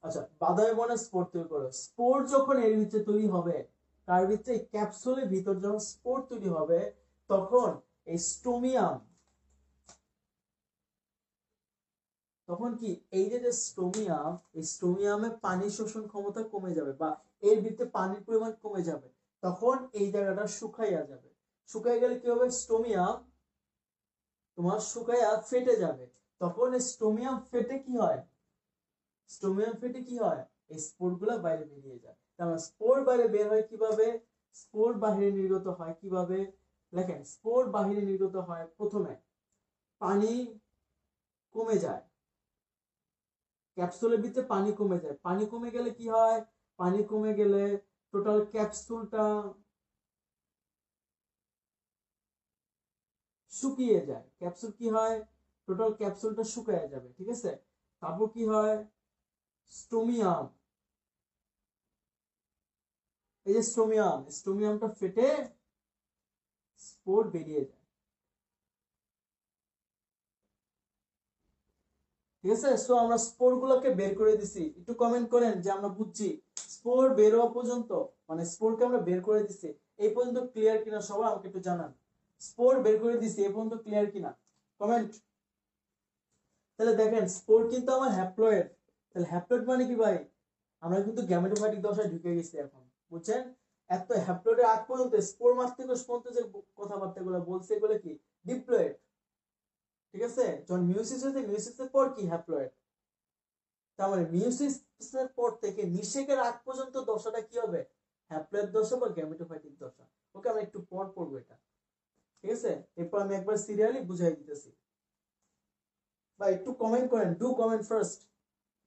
আচ্ছা বাদামি বর্ণের স্পোর তৈরি করবে। স্পোর যখন এর ভিতরে তৈরি হবে, তার ভিতরে ক্যাপসুলের ভিতর যখন স্পোর তৈরি হবে, তখন এই স্টোমিয়াম, তখন কি এই যে স্টোমিয়াম, এই স্টোমিয়ামে পানি শোষণ ক্ষমতা কমে যাবে বা এর ভিতরে পানির পরিমাণ কমে যাবে। তখন এই জায়গাটা শুকাইয়া যাবে। শুকাই গেলে কি হবে? স্টোমিয়াম তোমার শুকাইয়া ফেটে যাবে। তখন স্টোমিয়াম ফেটে কি হয়? স্টোমিয়াম ফেটে কি হয়? এই স্পোর গুলা বাইরে বেরিয়ে যায়। তাহলে স্পোর বাইরে বের হয় কিভাবে? স্পোর বাহিরে নির্গত হয় কিভাবে? দেখেন, স্পোর বাহিরে নির্গত হয় প্রথমে পানি কমে যায়, ক্যাপসুলের ভিতরে পানি কমে যায়। পানি কমে গেলে কি হয়? পানি কমে গেলে টোটাল ক্যাপসুলটা শুকিয়ে যায়। ক্যাপসুল কি হয়? টোটাল ক্যাপসুলটা শুকিয়ে যাবে। ঠিক আছে, তারপর কি হয়? স্টোমিয়াম, এই যে স্টোমিয়ামটা ফেটে স্পোর বেরিয়ে যায়। ঠিক আছে, সো আমরা স্পোর গুলোকে বের করে দিছি। একটু কমেন্ট করেন যে আমরা বুঝছি। স্পোর বের হওয়া পর্যন্ত, মানে স্পোরকে আমরা বের করে দিছি এই পর্যন্ত ক্লিয়ার কিনা সবাই আমাকে একটু জানান। স্পোর বের করে দিছি এই পর্যন্ত ক্লিয়ার কিনা, কমেন্ট। তাহলে দেখেন স্পোর কিন্তু আমার হ্যাপ্লয়েড। তাহলে হ্যাপ্লয়েড মানে কি ভাই, আমরা কিন্তু গ্যামেটোফাইটিক দশায় ঢুকে গেছি এখন, বুঝছেন? এত হ্যাপ্লয়েডের আগ পর্যন্ত স্পোর মাত্রিকোষ পর্যন্ত যে কথাবার্তাগুলো বলছে এগুলো কি ডিপ্লয়েড। ঠিক আছে, যখন মিউসিস হয়েছে মিউসিসের পর কি হ্যাপ্লয়েড। তার মানে মিউসিসের পর থেকে নিষেকের আগ পর্যন্ত দশাটা কি হবে, হ্যাপ্লয়েড দশা বা গ্যামেটোফাইটিক দশা। ওকে আমরা একটু পর পড়বো এটা, ঠিক আছে? এরপর আমি একবার সিরিয়ালি বুঝাই দিতেছি। বা একটু কমেন্ট করেন, ডু কমেন্ট ফার্স্ট।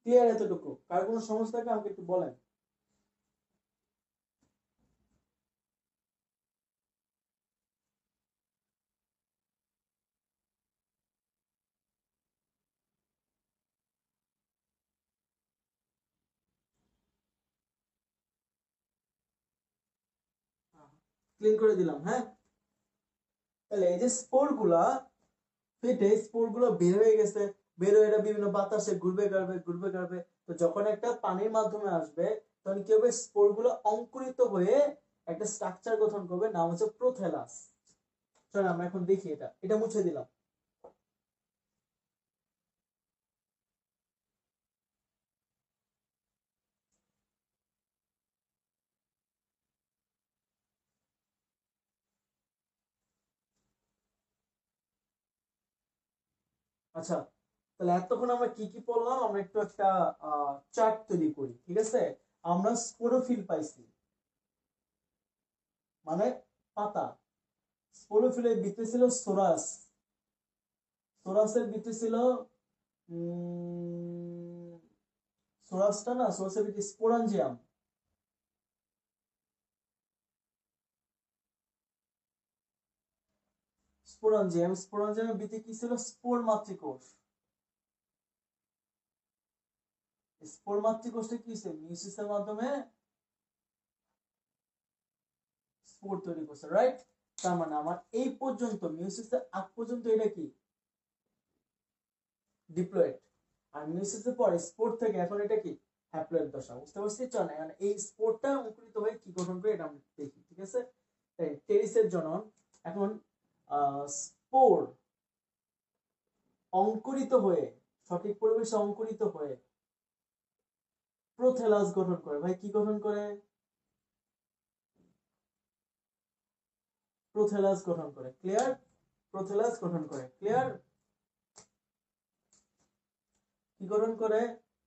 ক্লিয়ার এতটুকু? কার কোনো সমস্যা থাকে আমাকে একটু বলেন। ক্লিন করে দিলাম, হ্যাঁ। তাহলে এই যে স্পোর গুলা ফেটে স্পোর গুলো বের হয়ে গেছে, বের হয়ে এটা বিভিন্ন বাতাসে ঘুরবে ঘুরবে ঘুরবে ঘুরবে। তো যখন একটা পানির মাধ্যমে আসবে তখন কি হবে, স্পোর গুলো অঙ্কুরিত হয়ে একটা স্ট্রাকচার গঠন করবে, নাম হচ্ছে প্রোথেলাস। চলো আমরা এখন দেখি, এটা এটা মুছে দিলাম। আচ্ছা, তাহলে এতক্ষণ আমরা কি কি পড়লাম, আমরা একটু একটা চার্ট তৈরি করি, ঠিক আছে? আমরা স্পোরোফিল পাইছি, মানে পাতা। স্পোরোফিলের ভিতরে ছিল সোরাস, সোরাসের ভিতরে ছিল সোরাসটা না, সোরাসের ভিতরে স্পোরাঞ্জিয়াম। স্পোরাঞ্জিয়াম, স্পোরাঞ্জিয়ামের ভিতরে কি ছিল, স্পোর মাতৃকোষ। স্পোর মাতৃকোষটা কি হয়েছে, মিউসিসের মাধ্যমে স্পোর তৈরি করছে, রাইট? তার মানে আমার এই পর্যন্ত মিউসিসের আগ পর্যন্ত এটা কি ডিপ্লয়েড, আর মিউসিসের পরে স্পোর থেকে এখন এটা কি হ্যাপ্লয়েড দশা। বুঝতে পারছি? চল এখন এই স্পোরটা অঙ্কুরিত হয়ে কি গঠন করে এটা আমরা দেখি, ঠিক আছে? তাই টেরিসের জনন। এখন স্পোর অঙ্কুরিত হয়ে, সঠিক পরিবেশে অঙ্কুরিত হয়ে প্রোথেলাস গঠন করে। ভাই কি গঠন করে, প্রোথেলাস গঠন করে। ক্লিয়ার? প্রোথেলাস গঠন করে, ক্লিয়ার? কি গঠন করে,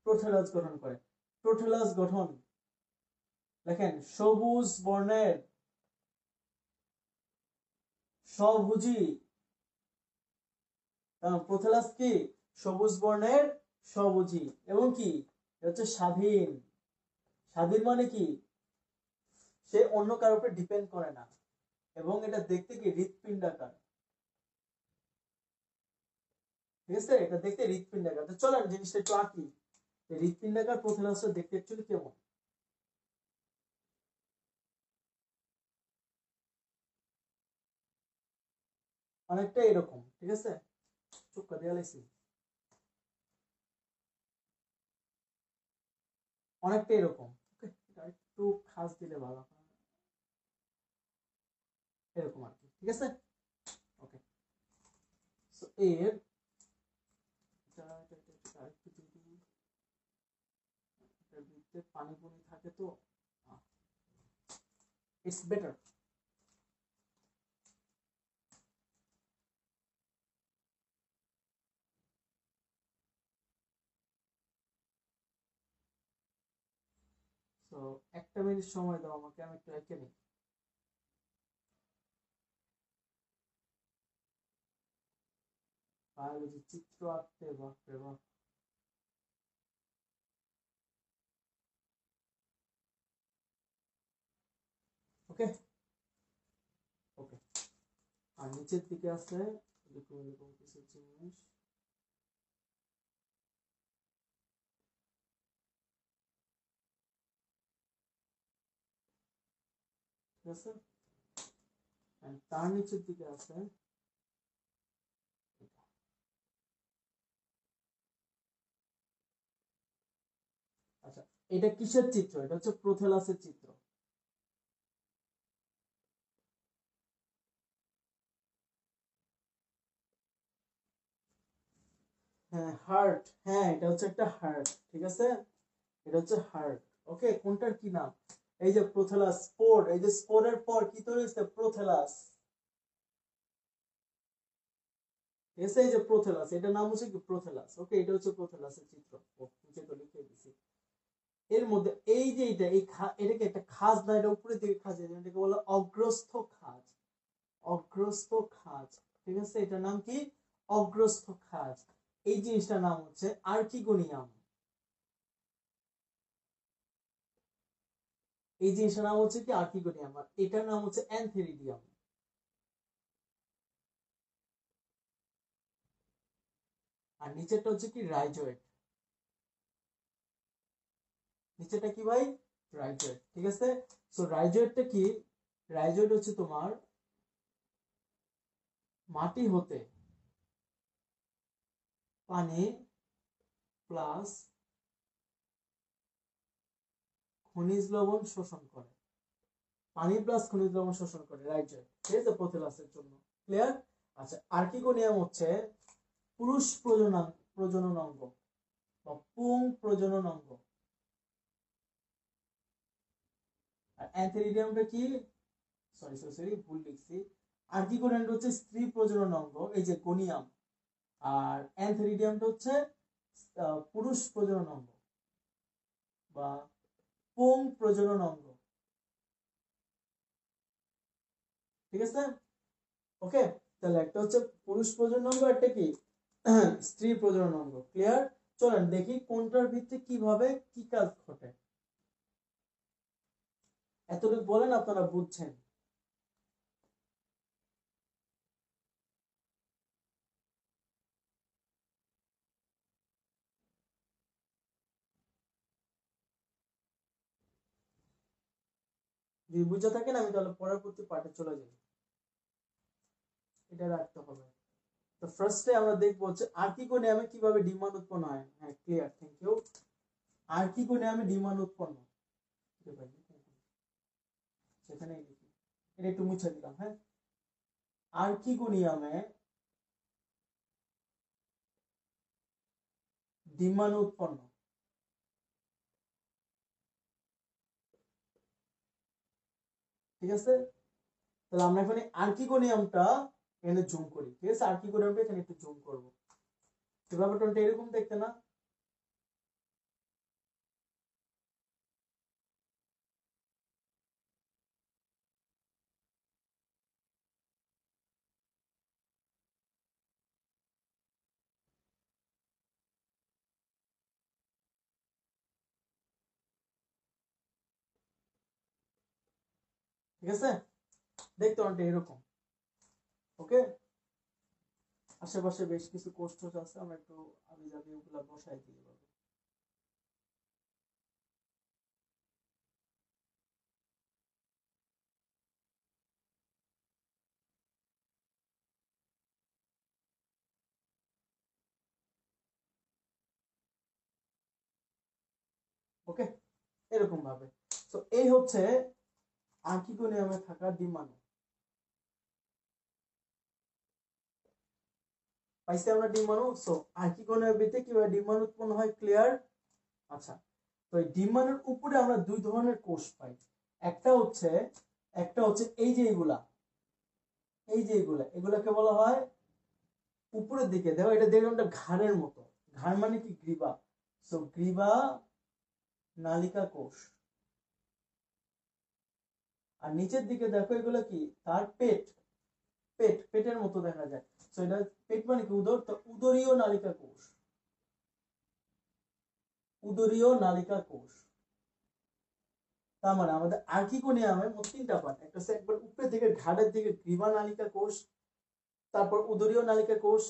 প্রোথেলাস গঠন করে। প্রোথেলাস গঠন দেখেন সবুজ বর্ণের স্বভুজী। প্রোথেলাস কি সবুজ বর্ণের স্বভুজী এবং কি হচ্ছে স্বাধীন। স্বাধীন মানে কি, সে অন্য কারোর উপর ডিপেন্ড করে না, এবং এটা দেখতে কি হৃৎপিণ্ডাকার। ঠিক আছে, এটা দেখতে হৃৎপিণ্ডাকার। তো চলেন জিনিসটা একটু আঁকি। হৃৎপিণ্ডাকার প্রোথেলাসটা দেখতে অ্যাকচুয়ালি কেমন, অনেকটা এরকম। ঠিক আছে, চুক্কা দেওয়া লাগছে, অনেকটা এরকম। ওকে, একটু খাস দিলে ভালো হয়, এরকম আর কি। ঠিক আছে, ওকে। সো এর পানি পুনি থাকে তো ইটস বেটার। তো একটা মিনিট সময় দাও আমাকে, আমি একটু এঁকে নিই। বায়োলজি চিত্র আঁকতে বাপরে বাপ। ওকে ওকে, আর নিচের দিকে আছে এরকম এরকম কিছু জিনিস। ঠিক আছে, তার নিচের দিকে আছে আচ্ছা, এটা কিসের চিত্র? এটা হচ্ছে প্রোথেলাসের চিত্র। হ্যাঁ হার্ট, হ্যাঁ এটা হচ্ছে একটা হার্ট, ঠিক আছে, এটা হচ্ছে হার্ট। ওকে, কোনটার কি নাম? এই যে প্রোথেলাস, স্পোর, এই যে স্পোরের পর কি তৈরি হচ্ছে? প্রোথেলাস। ঠিক আছে, এই যে প্রোথেলাস, এটার নাম হচ্ছে কি? প্রোথেলাস। ওকে, এটা হচ্ছে প্রোথেলাসের চিত্র। নিচে তো লিখে দিছি। এর মধ্যে এই যে এটা, এটাকে একটা খাজ না, এটা উপরে দিকে খাজ, এটাকে বলে অগ্রস্থ খাজ। অগ্রস্থ খাজ, ঠিক আছে, এটার নাম কি? অগ্রস্থ খাজ। এই জিনিসটার নাম হচ্ছে আর্কিগোনিয়াম। এই জিনিসটার নাম হচ্ছে কি? আর্কিগোনিয়াম। আর এটার নাম হচ্ছে অ্যানথেরিডিয়াম। আর নিচেরটা হচ্ছে কি? রাইজয়েড। নিচেরটা কি ভাই? রাইজয়েড, ঠিক আছে। সো রাইজয়েডটা কি? রাইজয়েড হচ্ছে তোমার মাটি হতে পানি প্লাস খনিজ লবণ শোষণ করে। পানি প্লাস খনিজ লবণ শোষণ করে রাইজয়েড, ঠিক আছে, প্রোথেলাসের জন্য। ক্লিয়ার? আচ্ছা, আর্কিগোনিয়াম হচ্ছে পুরুষ প্রজনন অঙ্গ বা পুং প্রজনন অঙ্গ। আর অ্যান্থেরিডিয়ামটা কি? সরি সরি সরি, ভুল লিখছি। আর্কিগোনিয়ামটা হচ্ছে স্ত্রী প্রজনন অঙ্গ, এই যে গনিয়াম। আর অ্যান্থেরিডিয়ামটা হচ্ছে পুরুষ প্রজনন অঙ্গ বা পুং প্রজনন অঙ্গ, ঠিক আছে। ওকে, তাহলে একটা হচ্ছে পুরুষ প্রজনন অঙ্গ, একটা কি? স্ত্রী প্রজনন অঙ্গ। ক্লিয়ার? চলেন দেখি কোনটার ভিত্তি কিভাবে কি কাজ ঘটে। এতটুকু বলেন আপনারা বুঝছেন? যদি বুঝে থাকেন আমি তাহলে পরবর্তী পার্টে চলে যাই। এটা রাখতে হবে। তো ফার্স্টে আমরা দেখবো হচ্ছে আর্কিগোনিয়ামে কিভাবে ডিমান্ড উৎপন্ন হয়। হ্যাঁ ক্লিয়ার, থ্যাংক ইউ। আর্কিগোনিয়ামে ডিমান্ড উৎপন্ন, সেখানে এটা একটু মুছে দিলাম। হ্যাঁ, আর্কিগোনিয়ামে ডিমান্ড উৎপন্ন, ঠিক আছে। তাহলে আমরা এখানে আর্কিগোনিয়ামটা এখানে জুম করি, ঠিক আছে, আর্কিগোনিয়ামটা এখানে একটু জুম করব। তো ব্যাপারটা এরকম দেখতে না? ঠিক আছে, দেখতে অনেকটা এরকম। ওকে, আশেপাশে বেশ কিছু কোর্স আছে, আমরা একটু আমি যাবি ওগুলা বসাই দিয়ে পাবো। ওকে, এরকম ভাবে। তো এই হচ্ছে আর্কিগোনিয়ামে থাকা ডিমান্ড। পাইছি আমরা ডিমান্ড। সো আর্কিগোনিয়ামে কিভাবে ডিমান্ড উৎপন্ন হয়? ক্লিয়ার? আচ্ছা, তো এই ডিমান্ডের উপরে আমরা দুই ধরনের কোষ পাই। একটা হচ্ছে এই যে এগুলা, এই যে এগুলাকে বলা হয় উপরের দিকে দেখো, এটা দেখো একটা ঘাড়ের মতো। ঘাড় মানে কি? গ্রীবা। সো গ্রীবা নালিকা কোষ। আর নিচের দিকে দেখো এগুলো কি? তার পেট, পেটের মতো দেখা যায়। সো এটা পেট মানে কি? উদর। তো উদরীয় নালিকা কোষ, উদরীয় নালিকা কোষ। তার মানে আমাদের আর্কিগোনিয়ামে মোট তিনটা পার্ট। একটা হচ্ছে একবার উপরের দিকে ঘাড়ের দিকে গ্রীবা নালিকা কোষ, তারপর উদরীয় নালিকা কোষ,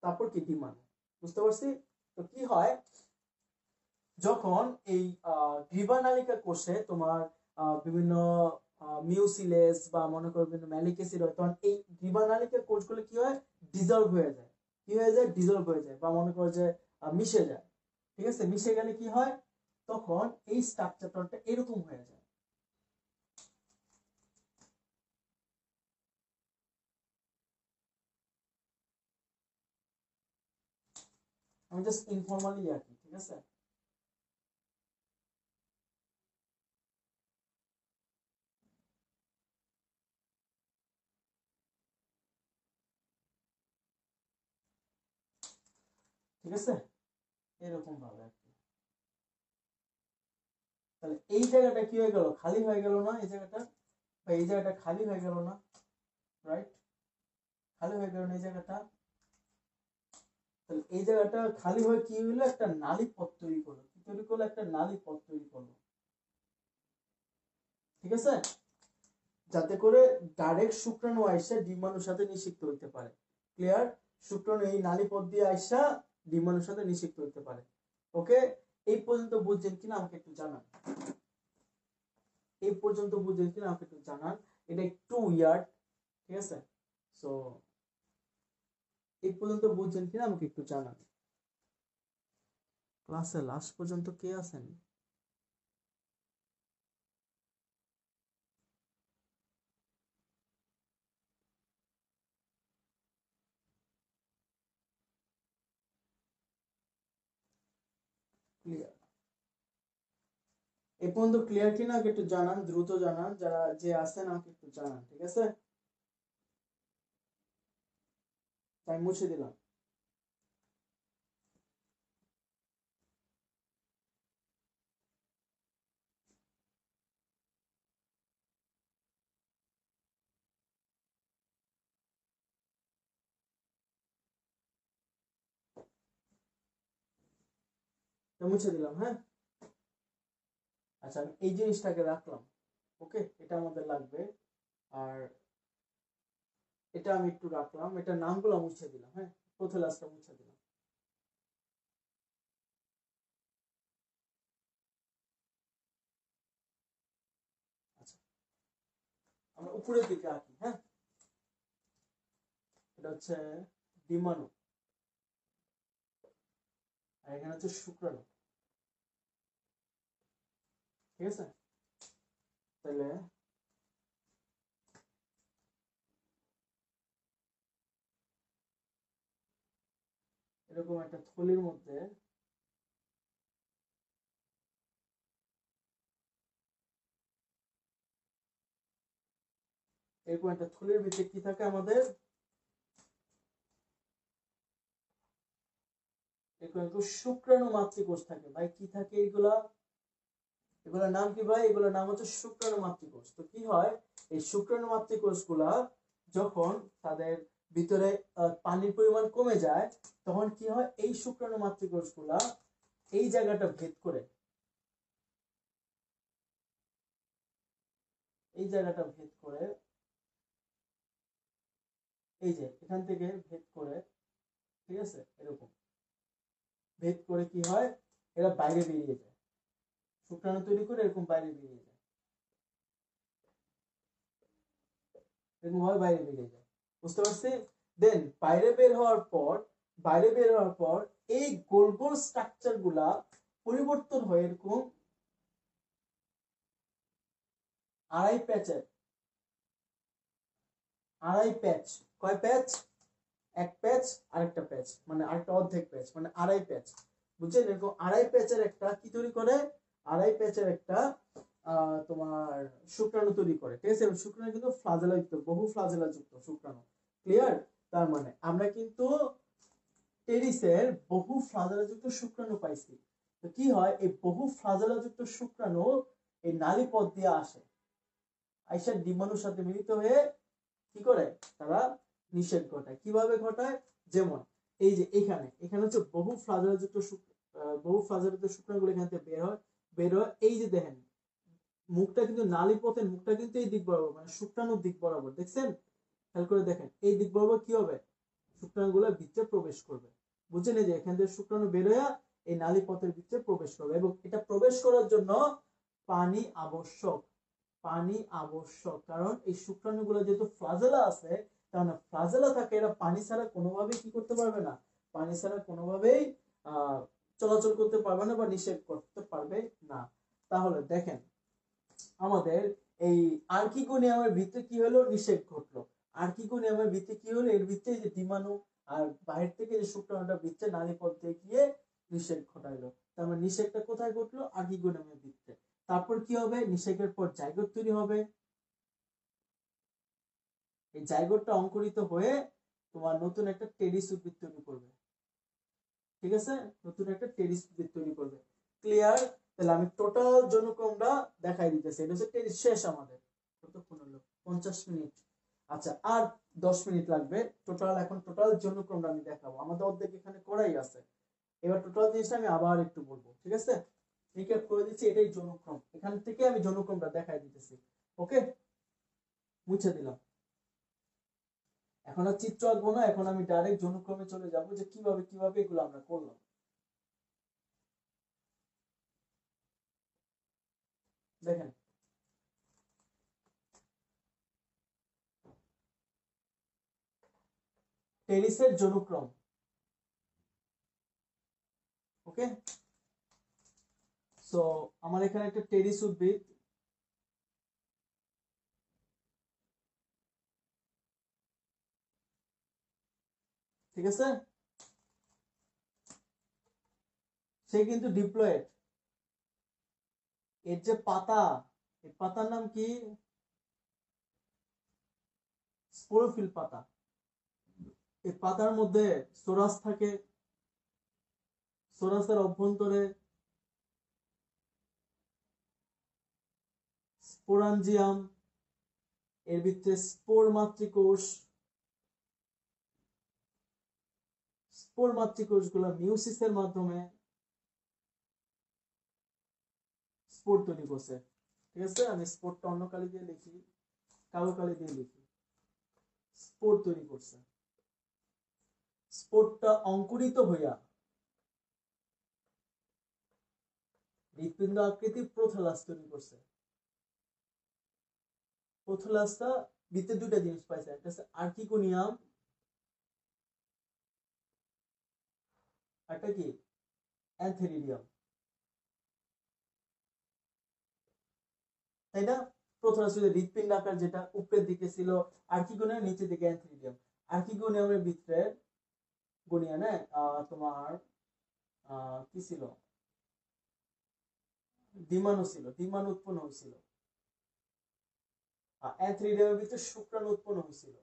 তারপর কি? ডিমান্ড। বুঝতে পারছি? তো কি হয় যখন এই গ্রীবা নালিকা কোষে তোমার বিভিন্ন মিউসিলেস বা মনে করবেন ম্যালিক অ্যাসিড হয়, তখন এই লিভার কোষগুলো কি হয়, ডিজলভ হয়ে যায়। কি হয়ে যায়? ডিজলভ হয়ে যায়, বা মনে করো যে মিশে যায়। ঠিক আছে, মিশে গেলে কি হয়, তখন এই স্ট্রাকচারটা এরকম হয়ে যায়। আমি জাস্ট ইনফর্মালি আর কি, ঠিক আছে। ঠিক আছে, এরকম ভাবে আর কি। তাহলে এই জায়গাটা কি হয়ে গেল, খালি হয়ে গেল না? এই জায়গাটা বা এই জায়গাটা খালি হয়ে গেল না? রাইট, খালি হয়ে গেল না এই জায়গাটা। তাহলে এই জায়গাটা খালি হয়ে কি হইলো, একটা নালী পথ তৈরি করলো। কি তৈরি করলো? একটা নালী পথ তৈরি করলো। ঠিক আছে, যাতে করে ডাইরেক্ট শুক্রাণু আইসা ডিম্বাণুর সাথে নিষিক্ত হইতে পারে। ক্লিয়ার? শুক্রাণু এই নালী পথ দিয়ে আইসা ডিম্বাণুর সাথে নিষিক্ত হইতে পারে। ওকে, এই পর্যন্ত বুঝছেন কিনা আমাকে একটু জানান। এই পর্যন্ত বুঝছেন কিনা আমাকে একটু জানান। এটা একটু উইয়ার্ড, ঠিক আছে। সো এই পর্যন্ত বুঝছেন কিনা আমাকে একটু জানান। ক্লাসে লাস্ট পর্যন্ত কে আছেন? ক্লিয়ার? এই পর্যন্ত ক্লিয়ার কিনা আমাকে একটু জানান, দ্রুত জানান, যারা যে আছেন আমাকে একটু জানান। ঠিক আছে, তাই মুছে দিলাম। মুছে দিলাম, হ্যাঁ। আচ্ছা, আমি এই জিনিসটাকে রাখলাম। ওকে, এটা আমাদের লাগবে। আর এটা আমি একটু রাখলাম, এটা নামগুলো মুছে দিলাম, হ্যাঁ। প্রোথেলাসটা মুছে দিলাম। আচ্ছা, আমরা উপরের দিকে আঁকি, হ্যাঁ। এটা হচ্ছে ডিম্বাণু, আর এখানে হচ্ছে শুক্রাণু। ঠিক আছে, তাহলে এরকম একটা থলির মধ্যে এরকম একটা থলির ভিতরে কি থাকে আমাদের, এরকম একটু শুক্রাণু মাতৃকোষ থাকে। ভাই কি থাকে এগুলা? এগুলোর নাম কি ভাই? এগুলোর নাম হচ্ছে শুক্রাণু মাতৃকোষ। তো কি হয়, এই শুক্রাণু মাতৃকোষ গুলা যখন তাদের ভিতরে পানির পরিমাণ কমে যায়, তখন কি হয়, এই শুক্রাণু মাতৃকোষ গুলা এই জায়গাটা ভেদ করে, এই জায়গাটা ভেদ করে, এই যে এখান থেকে ভেদ করে, ঠিক আছে, এরকম ভেদ করে কি হয়, এরা বাইরে বেরিয়ে যায়। শুক্রাণু তৈরি করে এরকম বাইরে বেরিয়ে যায়, এরকম ভাবে বাইরে বেরিয়ে যায়। বুঝতে পারছি? দেন বাইরে বের হওয়ার পর, বাইরে বের হওয়ার পর এই গোল গোল স্ট্রাকচার গুলা পরিবর্তন হয়ে এরকম আড়াই প্যাচের, আড়াই প্যাচ, কয় প্যাচ? এক প্যাচ, আরেকটা প্যাচ, মানে আরেকটা অর্ধেক প্যাচ, মানে আড়াই প্যাচ। বুঝছেন? এরকম আড়াই প্যাচের একটা কি তৈরি করে, আড়াই প্যাচের একটা তোমার শুক্রাণু তৈরি করে। ঠিক আছে, শুক্রাণু কিন্তু ফ্লাজেলা যুক্ত, বহু ফ্লাজেলা যুক্ত শুক্রাণু। ক্লিয়ার? তার মানে আমরা কিন্তু টেরিসের বহু ফ্লাজেলা যুক্ত শুক্রাণু পাইছি। তো কি হয়, এই বহু ফ্লাজেলা যুক্ত শুক্রাণু এই নালী পথ দিয়ে আসে, আইসা ডিম্বাণুর সাথে মিলিত হয়ে কি করে, তারা নিষেধ ঘটায়। কিভাবে ঘটায়? যেমন এই যে এখানে, এখানে হচ্ছে বহু ফ্লাজেলাযুক্ত বহু ফ্লাজেলাযুক্ত শুক্রাণুগুলো এখান থেকে বের হয়, বের হয়। এই যে দেখেন মুখটা কিন্তু নালী পথের মুখটা কিন্তু এই দিক বরাবর, মানে শুক্রাণুর দিক বরাবর। দেখছেন? খেয়াল করে দেখেন, এই দিক বরাবর কি হবে, শুক্রাণুগুলো ভিতরে প্রবেশ করবে। বুঝছেন? এই যে এখান থেকে শুক্রাণু বের হয়ে এই নালী পথের ভিতরে প্রবেশ করবে, এবং এটা প্রবেশ করার জন্য পানি আবশ্যক। পানি আবশ্যক, কারণ এই শুক্রাণুগুলো যেহেতু ফ্লাজেলা আছে, কারণ ফ্লাজেলা থাকে, এরা পানি ছাড়া কোনোভাবেই কি করতে পারবে না, পানি ছাড়া কোনোভাবেই চলাচল করতে পারবে না বা নিষেধ করতে পারবে না। তাহলে দেখেন আমাদের এই আর্কিগোনিয়ামের ভিতরে কি হলো, নিষেধ ঘটলো। আর্কিগোনিয়ামের ভিতরে কি হলো, এর ভিতরে যে ডিমাণু আর বাহির থেকে যে শুক্রাণুটা ভিতরে নালী পথে গিয়ে নিষেধ ঘটাইলো। তার মানে নিষেধটা কোথায় ঘটলো, আর্কিগোনিয়ামের ভিতরে। তারপর কি হবে, নিষেধের পর জাইগোট তৈরি হবে। এই জাইগোটটা অঙ্কুরিত হয়ে তোমার নতুন একটা টেরিস উদ্ভিদ তৈরি করবে। ঠিক আছে, নতুন একটা টেরিস উদ্ভিদ তৈরি করবে। ক্লিয়ার? তাহলে আমি টোটাল জনুক্রমটা দেখাই দিতেছি। এটা হচ্ছে টেরিস শেষ আমাদের। কতক্ষণ হলো? 50 মিনিট। আচ্ছা, আর 10 মিনিট লাগবে। টোটাল এখন টোটাল জনুক্রমটা আমি দেখাবো। আমাদের অর্ধেক এখানে করাই আছে। এবার টোটাল জিনিসটা আমি আবার একটু বলবো। ঠিক আছে, রিক্যাপ করে দিচ্ছি। এটাই জনুক্রম। এখান থেকে আমি জনুক্রমটা দেখাই দিতেছি। ওকে, মুছে দিলাম। এখন আর চিত্র আঁকবো না, এখন আমি ডাইরেক্ট জনুক্রমে চলে যাব যে কিভাবে কিভাবে এগুলো আমরা করলাম। দেখেন টেরিসের জনুক্রম। ওকে, সো আমার এখানে একটা টেরিস উদ্ভিদ, ঠিক আছে, সে কিন্তু ডিপ্লয়েড। এর যে পাতা, এই পাতার নাম কি, স্পোরোফিল পাতা। এই পাতার মধ্যে সোরাস থাকে, সোরাসের অভ্যন্তরে স্পোরাঞ্জিয়াম, এর ভিতরে স্পোর মাতৃকোষ। স্পোর মাতৃকোষগুলো মিউসিসের মাধ্যমে স্পোর তৈরি করছে। ঠিক আছে, আমি স্পোরটা অন্য কালি দিয়ে লিখি, কালো কালি দিয়ে লিখি। স্পোর তৈরি করছে। স্পোরটা অঙ্কুরিত হইয়া হৃৎপিণ্ড আকৃতির প্রোথ্যালাস তৈরি করছে। প্রোথ্যালাসটা ভিতরে দুইটা জিনিস পাইছে, একটা হচ্ছে আর্কিগোনিয়াম, একটা কি অ্যান্থেরিডিয়াম, তাই না? প্রোথ্যালাস হৃৎপিণ্ড আকার, যেটা উপরের দিকে ছিল আর্কিগোনিয়াম, নিচের দিকে অ্যান্থেরিডিয়াম। আর্কিগোনিয়ামের ভিতরে গনিয়া না তোমার কি ছিল, ডিমাণু ছিল, ডিমাণু উৎপন্ন হয়েছিল। অ্যান্থেরিডিয়ামের ভিতরে শুক্রাণু উৎপন্ন হয়েছিল।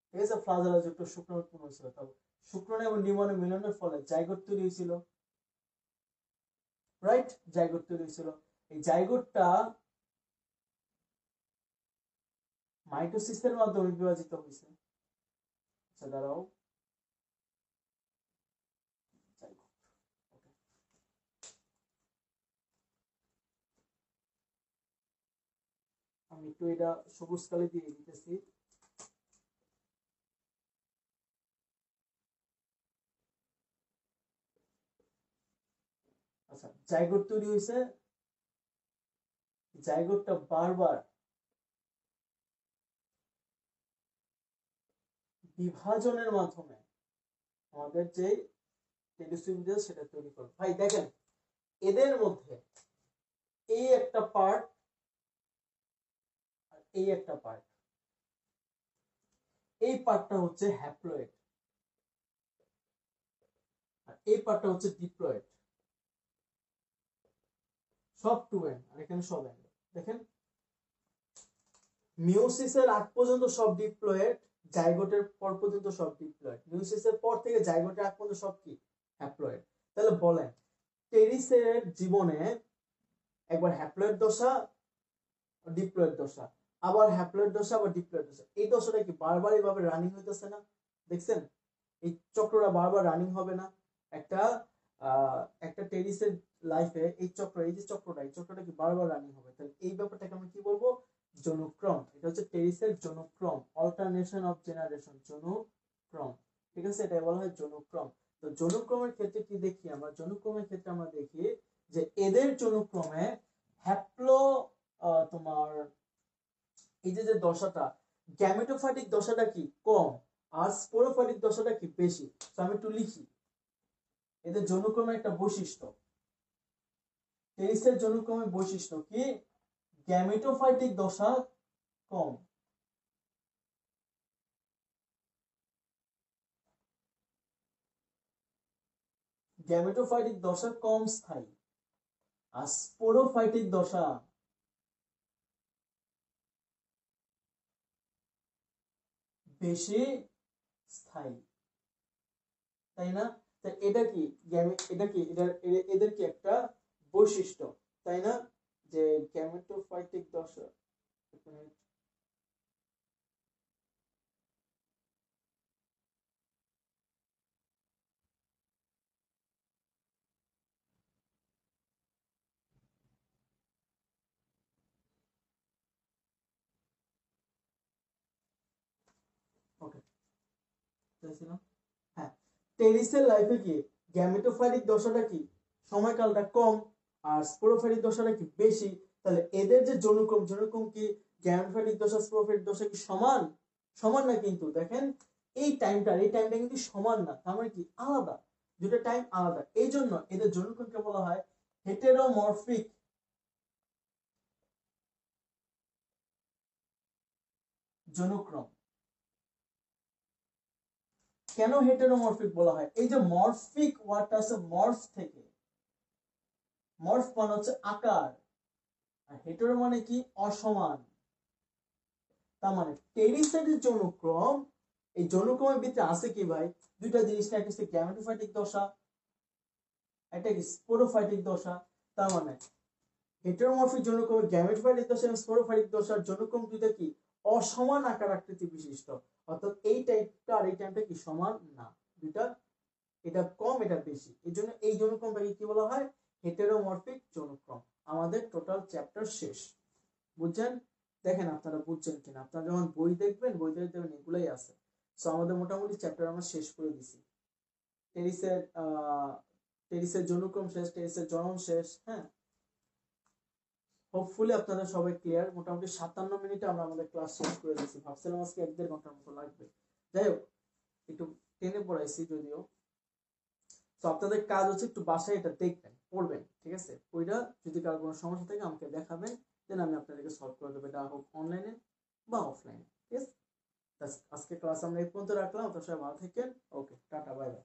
ঠিক আছে, ফ্লাজেলা যুক্ত শুক্রাণু উৎপন্ন হয়েছিল। তবে শুক্রাণু এবং ডিমাণু মিলনের ফলে জাইগোট তৈরি হয়েছিল। রাইট, জাইগোট তৈরি হয়েছিল। এই জাইগোটটা মাইটোসিসের মাধ্যমে বিভাজিত হয়েছে। আচ্ছা দাঁড়াও, আমি একটু এটা সবুজ কালি দিয়ে দিতেছি। আচ্ছা, জাইগোট তৈরি হয়েছে। জাইগোটটা বারবার বিভাজনের মাধ্যমে আমাদের যে টেলিস্টুডিয়াস সেটা তৈরি করবে। ভাই দেখেন, এদের মধ্যে এই একটা পার্ট আর এই একটা পার্ট, এই পার্টটা হচ্ছে হ্যাপ্লয়েড আর এই পার্টটা হচ্ছে ডিপ্লয়েড। সব 2n আর এখানে সব n। দেখেন মিওসিসের আগ পর্যন্ত সব ডিপ্লয়েড, জাইগোটের পর পর্যন্ত সব ডিপ্লয়েড। মিওসিসের পর থেকে জাইগোটের আগ পর্যন্ত সব কি হ্যাপ্লয়েড। তাহলে বলেন টেরিসের জীবনে একবার হ্যাপ্লয়েড দশা, ডিপ্লয়েড দশা, আবার হ্যাপ্লয়েড দশা, আবার ডিপ্লয়েড দশা। এই দশাটা কি বারবার এইভাবে রানিং হইতেছে না? দেখছেন এই চক্রটা বারবার রানিং হবে না? একটা একটা টেরিসের লাইফে এই চক্র, এই যে চক্রটা, এই চক্রটা কি বারবার রানিং হবে? তাহলে এই ব্যাপারটাকে আমরা কি বলবো, জনুক্রম। এটা হচ্ছে টেরিসের জনুক্রম, অল্টারনেশন অফ জেনারেশন, জনুক্রম। ঠিক আছে, এটা বলা হয় জনুক্রম। তো জনুক্রমের ক্ষেত্রে কি দেখি আমরা, জনুক্রমের ক্ষেত্রে আমরা দেখি যে এদের জনুক্রমে হ্যাপ্লো তোমার এই যে যে দশাটা, গ্যামেটোফাইটিক দশাটা কি কম আর স্পোরোফাইটিক দশাটা কি বেশি। তো আমি একটু লিখি এদের যৌনক্রমের একটা বৈশিষ্ট্য। টেরিসের যৌনক্রমের বৈশিষ্ট্য কি? গ্যামেটোফাইটিক দশা কম, গ্যামেটোফাইটিক দশা কম স্থায়ী, আর স্পোরোফাইটিক দশা বেশি স্থায়ী, তাই না? তাই এটা কি এটা কি এদের কি একটা বৈশিষ্ট্য, তাই না? যে গ্যামেটোফাইটিক দশা, ওকে চাইছিলাম। হ্যাঁ, টেরিসের লাইফে কি গ্যামেটোফাইটিক দশাটা কি সময়কালটা কম আর স্পোরোফাইটিক দশাটা কি বেশি। তাহলে এদের যে যৌনক্রম কি গ্যামেটোফাইটিক দশা স্পোরোফাইটিক দশা কি সমান? সমান না, কিন্তু দেখেন এই টাইমটা কিন্তু সমান না, তার মানে কি আলাদা, দুটো টাইম আলাদা। এই জন্য এদের যৌনক্রমকে বলা হয় হেটেরোমরফিক যৌনক্রম। কেন হেটেরোমরফিক বলা হয়? এই যে মরফিক ওয়ার্ডটা আছে মরফ থেকে, মরফ মানে হচ্ছে আকার, আর হেটেরো মানে কি অসমান। তার মানে টেরিসের যৌনক্রম, এই যৌনক্রমের ভিতরে আছে কি ভাই দুইটা জিনিস, একটা হচ্ছে গ্যামেটোফাইটিক দশা, একটা কি স্পোরোফাইটিক দশা। তার মানে হেটেরোমরফিক যৌনক্রমে গ্যামেটোফাইটিক দশা এবং স্পোরোফাইটিক দশার যৌনক্রম দুইটা কি অসমান আকার আকৃতি বিশিষ্ট, অর্থাৎ এই টাইপটা আর এই টাইপটা কি সমান না, দুইটা এটা কম এটা বেশি। এই জন্য এই যৌনক্রমটাকে কি বলা হয়? হেটেরোমরফিক যৌনক্রম। আমাদের টোটাল চ্যাপ্টার শেষ, বুঝছেন? দেখেন আপনারা বুঝছেন কিনা, আপনারা যখন বই দেখবেন দেখবেন এগুলাই আছে। সো আমাদের মোটামুটি চ্যাপ্টার আমরা শেষ করে দিছি। টেরিসের টেরিসের যৌনক্রম শেষ, টেরিসের জনন শেষ। হ্যাঁ, হোপফুলি আপনারা সবাই ক্লিয়ার। মোটামুটি 57 মিনিটে আমরা আমাদের ক্লাস শেষ করে দিয়েছি, ভাবছিলাম আজকে 1-1.5 ঘন্টার মতো লাগবে। যাই হোক, একটু টেনে পড়াইছি যদিও। তো আপনাদের কাজ হচ্ছে একটু বাসায় এটা দেখবেন, পড়বেন, ঠিক আছে? ওইটা যদি কারো কোনো সমস্যা থাকে আমাকে দেখাবেন, দেন আমি আপনাদেরকে সলভ করে দেবো, এটা হোক অনলাইনে বা অফলাইনে। ঠিক আছে, আজকে ক্লাস আমরা এই পর্যন্ত রাখলাম। আপনারা সবাই ভালো থাকেন। ওকে, টাটা, বাই বাই।